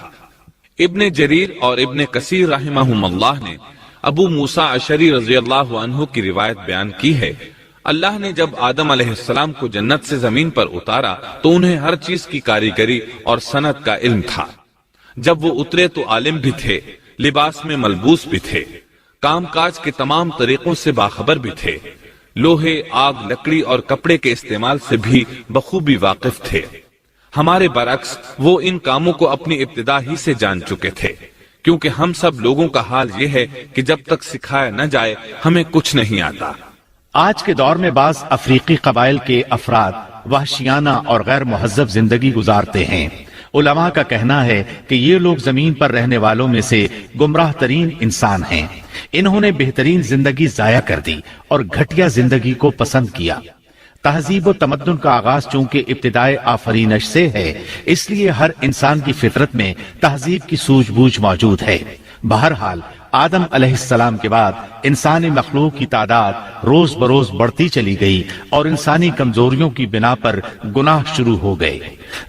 ابن جریر اور ابن کثیر رحمہم اللہ نے ابو موسیٰ اشعری رضی اللہ عنہ کی روایت بیان کی ہے، اللہ نے جب آدم علیہ السلام کو جنت سے زمین پر اتارا تو انہیں ہر چیز کی کاریگری اور صنعت کا علم تھا۔ جب وہ اترے تو عالم بھی تھے، لباس میں ملبوس بھی تھے، کام کاج کے تمام طریقوں سے باخبر بھی تھے، لوہے، آگ، لکڑی اور کپڑے کے استعمال سے بھی بخوبی واقف تھے۔ ہمارے برعکس وہ ان کاموں کو اپنی ابتدا ہی سے جان چکے تھے، کیونکہ ہم سب لوگوں کا حال یہ ہے کہ جب تک سکھایا نہ جائے ہمیں کچھ نہیں آتا۔ آج کے دور میں بعض افریقی قبائل کے افراد وحشیانہ اور غیر مہذب زندگی گزارتے ہیں۔ علماء کا کہنا ہے کہ یہ لوگ زمین پر رہنے والوں میں سے گمراہ ترین انسان ہیں۔ انہوں نے بہترین زندگی ضائع کر دی اور گھٹیا زندگی کو پسند کیا۔ تہذیب و تمدن کا آغاز چونکہ ابتدائے آفرینش سے ہے، اس لیے ہر انسان کی فطرت میں تہذیب کی سوجھ بوجھ موجود ہے۔ بہرحال آدم علیہ السلام کے بعد انسانی مخلوق کی تعداد روز بروز بڑھتی چلی گئی اور انسانی کمزوریوں کی بنا پر گناہ شروع ہو گئے۔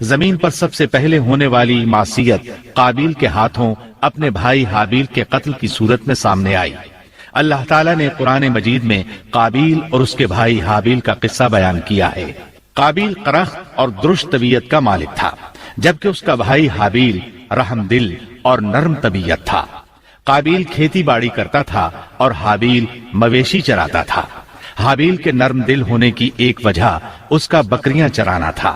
زمین پر سب سے پہلے ہونے والی معصیت قابیل کے ہاتھوں اپنے بھائی حابیل کے قتل کی صورت میں سامنے آئی۔ اللہ تعالیٰ نے قرآن مجید میں قابیل اور اس کے بھائی حابیل کا قصہ بیان کیا ہے۔ قابیل قرخت اور درشت طبیعت کا مالک تھا، جبکہ اس کا بھائی حابیل رحم دل اور نرم طبیعت تھا۔ قابیل کھیتی باڑی کرتا تھا اور حابیل مویشی چراتا تھا۔ حابیل کے نرم دل ہونے کی ایک وجہ اس کا بکریاں چرانا تھا،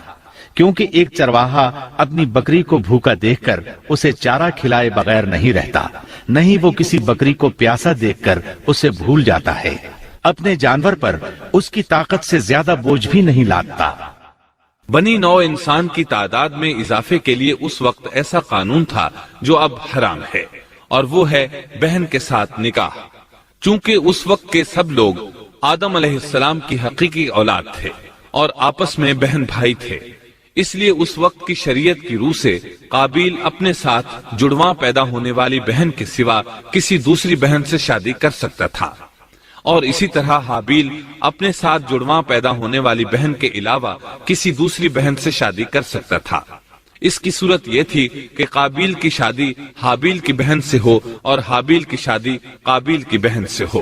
کیونکہ ایک چرواہا اپنی بکری کو بھوکا دیکھ کر اسے چارہ کھلائے بغیر نہیں رہتا، نہیں وہ کسی بکری کو پیاسا دیکھ کر اسے بھول جاتا ہے۔ اپنے جانور پر اس کی طاقت سے زیادہ بوجھ بھی نہیں لادتا۔ بنی نوع انسان کی تعداد میں اضافے کے لیے اس وقت ایسا قانون تھا جو اب حرام ہے، اور وہ ہے بہن کے ساتھ نکاح۔ چونکہ اس وقت کے سب لوگ آدم علیہ السلام کی حقیقی اولاد تھے اور آپس میں بہن بھائی تھے، اس لیے اس وقت کی شریعت کی روح سے قابیل اپنے ساتھ جڑواں پیدا ہونے والی بہن کے سوا کسی دوسری بہن سے شادی کر سکتا تھا، اور اسی طرح حابیل اپنے ساتھ جڑواں پیدا ہونے والی بہن کے علاوہ کسی دوسری بہن سے شادی کر سکتا تھا۔ اس کی صورت یہ تھی کہ قابیل کی شادی حابیل کی بہن سے ہو اور حابیل کی شادی قابیل کی بہن سے ہو،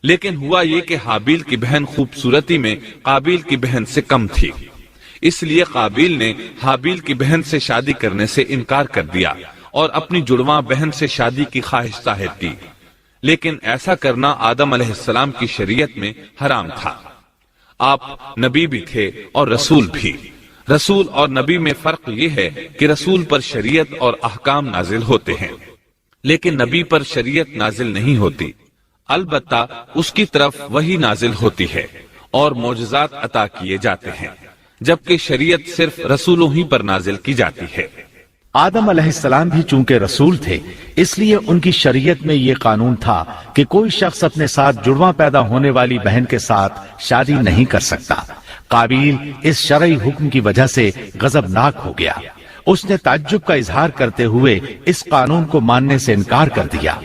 لیکن ہوا یہ کہ حابیل کی بہن خوبصورتی میں قابیل کی بہن سے کم تھی، اس لیے قابیل نے حابیل کی بہن سے شادی کرنے سے انکار کر دیا اور اپنی جڑواں بہن سے شادی کی خواہش ظاہر کی، لیکن ایسا کرنا آدم علیہ السلام کی شریعت میں حرام تھا۔ آپ نبی بھی تھے اور رسول بھی۔ رسول اور نبی میں فرق یہ ہے کہ رسول پر شریعت اور احکام نازل ہوتے ہیں، لیکن نبی پر شریعت نازل نہیں ہوتی، البتہ اس کی طرف وحی نازل ہوتی ہے اور معجزات عطا کیے جاتے ہیں، جبکہ شریعت صرف رسولوں ہی پر نازل کی جاتی ہے۔ آدم علیہ السلام بھی چونکہ رسول تھے، اس لیے ان کی شریعت میں یہ قانون تھا کہ کوئی شخص اپنے ساتھ جڑواں پیدا ہونے والی بہن کے ساتھ شادی نہیں کر سکتا۔ قابیل اس شرعی حکم کی وجہ سے غضبناک ہو گیا۔ اس نے تعجب کا اظہار کرتے ہوئے اس قانون کو ماننے سے انکار کر دیا۔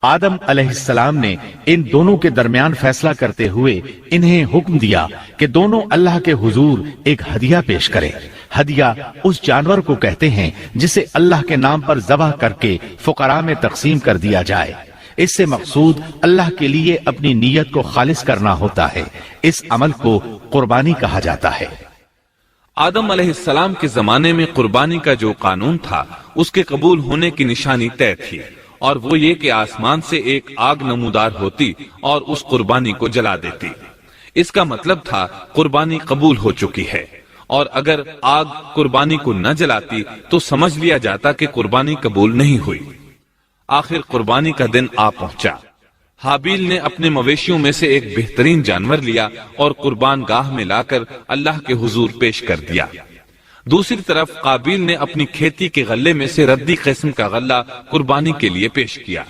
آدم علیہ السلام نے ان دونوں کے درمیان فیصلہ کرتے ہوئے انہیں حکم دیا کہ دونوں اللہ کے حضور ایک ہدیہ پیش کریں۔ ہدیہ اس جانور کو کہتے ہیں جسے اللہ کے نام پر ذبح کر کے فقراء میں تقسیم کر دیا جائے۔ اس سے مقصود اللہ کے لیے اپنی نیت کو خالص کرنا ہوتا ہے۔ اس عمل کو قربانی کہا جاتا ہے۔ آدم علیہ السلام کے زمانے میں قربانی کا جو قانون تھا اس کے قبول ہونے کی نشانی طے تھی، اور وہ یہ کہ آسمان سے ایک آگ نمودار ہوتی اور اس قربانی کو جلا دیتی۔ اس کا مطلب تھا قربانی قبول ہو چکی ہے، اور اگر آگ قربانی کو نہ جلاتی تو سمجھ لیا جاتا کہ قربانی قبول نہیں ہوئی۔ آخر قربانی کا دن آ پہنچا۔ حابیل نے اپنے مویشیوں میں سے ایک بہترین جانور لیا اور قربان گاہ میں لا کر اللہ کے حضور پیش کر دیا۔ دوسری طرف قابیل نے اپنی کھیتی کے غلے میں سے ردی قسم کا غلہ قربانی کے لیے پیش کیا۔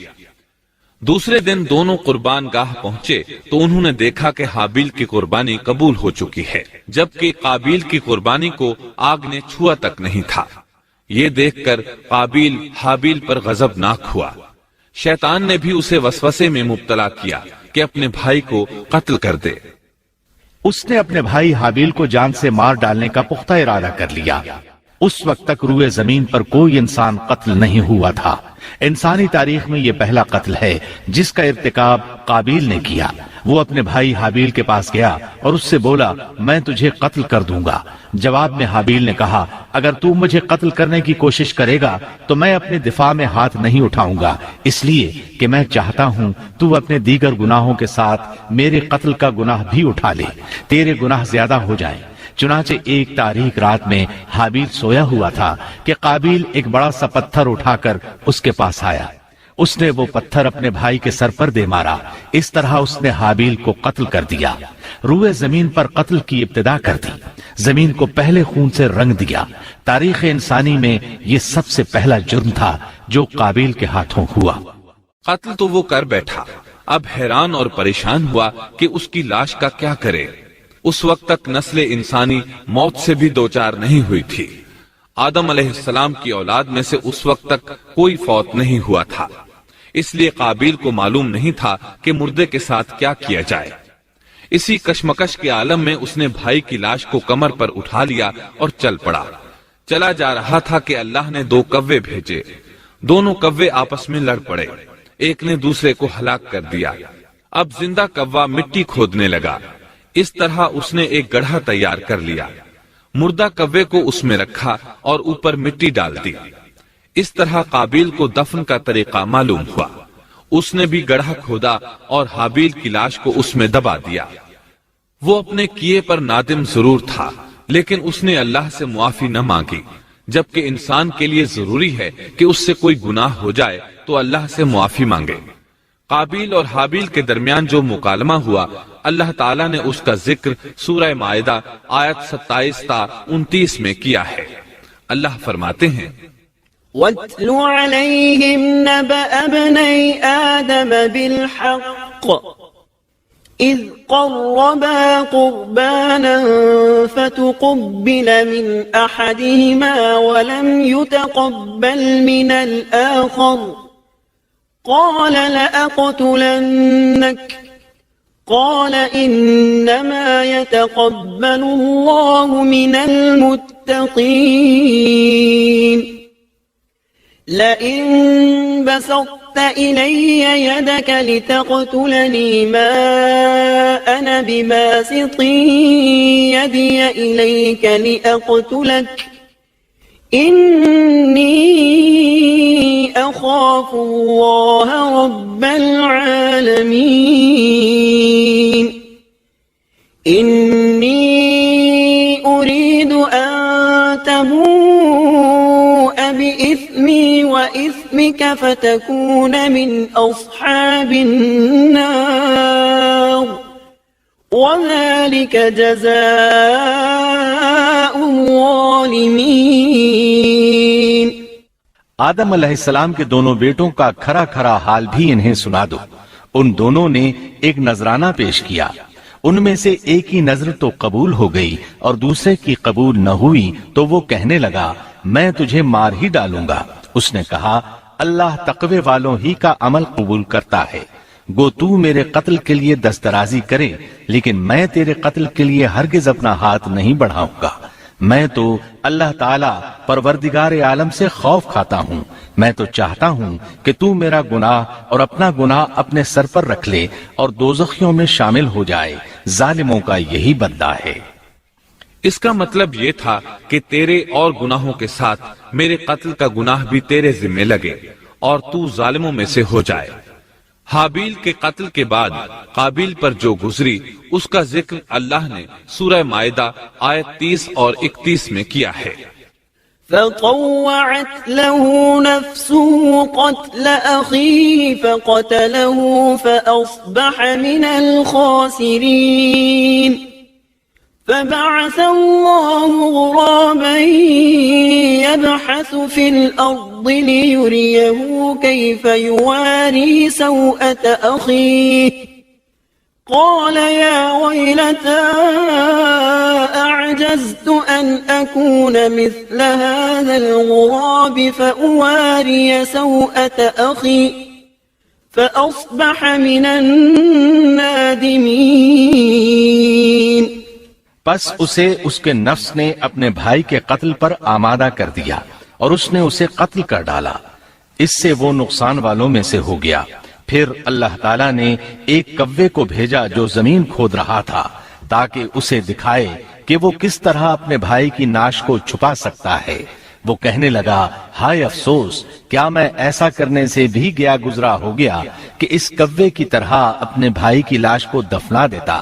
دوسرے دن دونوں قربان گاہ پہنچے تو انہوں نے دیکھا کہ حابیل کی قربانی قبول ہو چکی ہے، جبکہ قابیل کی قربانی کو آگ نے چھوا تک نہیں تھا۔ یہ دیکھ کر قابیل حابیل پر غضبناک ہوا۔ شیطان نے بھی اسے وسوسے میں مبتلا کیا کہ اپنے بھائی کو قتل کر دے۔ اس نے اپنے بھائی حابیل کو جان سے مار ڈالنے کا پختہ ارادہ کر لیا۔ اس وقت تک روئے زمین پر کوئی انسان قتل نہیں ہوا تھا۔ انسانی تاریخ میں یہ پہلا قتل ہے جس کا ارتکاب قابیل نے کیا۔ وہ اپنے بھائی حابیل کے پاس گیا اور اس سے بولا، میں تجھے قتل کر دوں گا۔ جواب میں حابیل نے کہا، اگر تو مجھے قتل کرنے کی کوشش کرے گا تو میں اپنے دفاع میں ہاتھ نہیں اٹھاؤں گا، اس لیے کہ میں چاہتا ہوں تو اپنے دیگر گناہوں کے ساتھ میرے قتل کا گناہ بھی اٹھا لے، تیرے گناہ زیادہ ہو جائیں۔ چنانچہ ایک تاریک رات میں حابیل سویا ہوا تھا کہ قابیل ایک بڑا سا پتھر اٹھا کر اس کے پاس آیا۔ اس نے وہ پتھر اپنے بھائی کے سر پر دے مارا۔ اس طرح اس نے حابیل کو قتل کر دیا، روئے زمین پر قتل کی ابتدا کر دی، زمین کو پہلے خون سے رنگ دیا۔ تاریخ انسانی میں یہ سب سے پہلا جرم تھا جو قابیل کے ہاتھوں ہوا۔ قتل تو وہ کر بیٹھا، اب حیران اور پریشان ہوا کہ اس کی لاش کا کیا کرے۔ اس وقت تک نسل انسانی موت سے بھی دوچار نہیں ہوئی تھی۔ آدم علیہ السلام کی اولاد میں سے اس وقت تک کوئی فوت نہیں ہوا تھا، اس لیے قابیل کو معلوم نہیں تھا کہ مردے کے ساتھ کیا کیا جائے۔ اسی کشمکش کے عالم میں اس نے بھائی کی لاش کو کمر پر اٹھا لیا اور چل پڑا۔ چلا جا رہا تھا کہ اللہ نے 2 کوے بھیجے، دونوں کوے آپس میں لڑ پڑے، ایک نے دوسرے کو ہلاک کر دیا۔ اب زندہ کوا مٹی کھودنے لگا، اس طرح اس نے ایک گڑھا تیار کر لیا، مردہ کوے کو اس میں رکھا اور اوپر مٹی ڈال دی۔ اس طرح قابیل کو دفن کا طریقہ معلوم ہوا، اس نے بھی گڑھا کھودا اور حابیل کی لاش کو اس میں دبا دیا۔ وہ اپنے کیے پر نادم ضرور تھا، لیکن اس نے اللہ سے معافی نہ مانگی، جبکہ انسان کے لیے ضروری ہے کہ اس سے کوئی گناہ ہو جائے تو اللہ سے معافی مانگے۔ قابیل اور حابیل کے درمیان جو مکالمہ ہوا، اللہ تعالیٰ نے اس کا ذکر سورہ مائدہ آیت 27 تا 29 میں کیا ہے۔ اللہ فرماتے ہیں، وَاتْلُ عَلَيْهِمْ نَبَأَ ابْنَيْ آدَمَ بِالْحَقِّ إِذْ قَرَّبَا قُرْبَانًا فَتُقُبِّلَ مِنْ أَحَدِهِمَا وَلَمْ يُتَقَبَّلْ مِنَ الْآخَرِ قَالَ لَأَقْتُلَنَّكَ قال إنما يتقبل الله من المتقين لئن بسطت إلي يدك لتقتلني ما أنا بباسط يدي إليك لأقتلك إني أخاف الله رب العالمين إني أريد أن تبوء بإثمي وإثمك فتكون من أصحاب النار وذلك جزاء الظالمين۔ آدم علیہ السلام کے دونوں بیٹوں کا کھرا کھرا حال بھی انہیں سنا دو۔ ان دونوں نے ایک نذرانہ پیش کیا، ان میں سے ایک کی نذر تو قبول ہو گئی اور دوسرے کی قبول نہ ہوئی تو وہ کہنے لگا میں تجھے مار ہی ڈالوں گا۔ اس نے کہا اللہ تقوی والوں ہی کا عمل قبول کرتا ہے، گو تو میرے قتل کے لیے دسترازی کرے لیکن میں تیرے قتل کے لیے ہرگز اپنا ہاتھ نہیں بڑھاؤں گا۔ میں تو اللہ تعالی پروردگار عالم سے خوف کھاتا ہوں، میں تو چاہتا ہوں کہ تو میرا گناہ اور اپنا گناہ اپنے سر پر رکھ لے اور دوزخیوں میں شامل ہو جائے، ظالموں کا یہی بدلہ ہے۔ اس کا مطلب یہ تھا کہ تیرے اور گناہوں کے ساتھ میرے قتل کا گناہ بھی تیرے ذمہ لگے اور تو ظالموں میں سے ہو جائے۔ حابیل کے قتل کے بعد قابیل پر جو گزری اس کا ذکر اللہ نے سورہ مائدہ آیت 30 اور 31 میں کیا ہے۔ فطوعت له نفسه قتل أخيه فقتله فأصبح من الخاسرين فبعث الله غرابا يبحث في الأرض ليريه كيف يواري سوءة أخيه قال يا ويلتى أعجزت أن أكون مثل هذا الغراب فأواري سوءة أخي فأصبح من النادمين۔ پس اسے اس کے نفس نے اپنے بھائی کے قتل پر آمادہ کر دیا اور اس نے اسے قتل کر ڈالا، اس سے وہ نقصان والوں میں سے ہو گیا۔ پھر اللہ تعالیٰ نے ایک کوے کو بھیجا جو زمین کھود رہا تھا تاکہ اسے دکھائے کہ وہ کس طرح اپنے بھائی کی ناش کو چھپا سکتا ہے۔ وہ کہنے لگا ہائے افسوس، کیا میں ایسا کرنے سے بھی گیا گزرا ہو گیا کہ اس کوے کی طرح اپنے بھائی کی لاش کو دفنا دیتا۔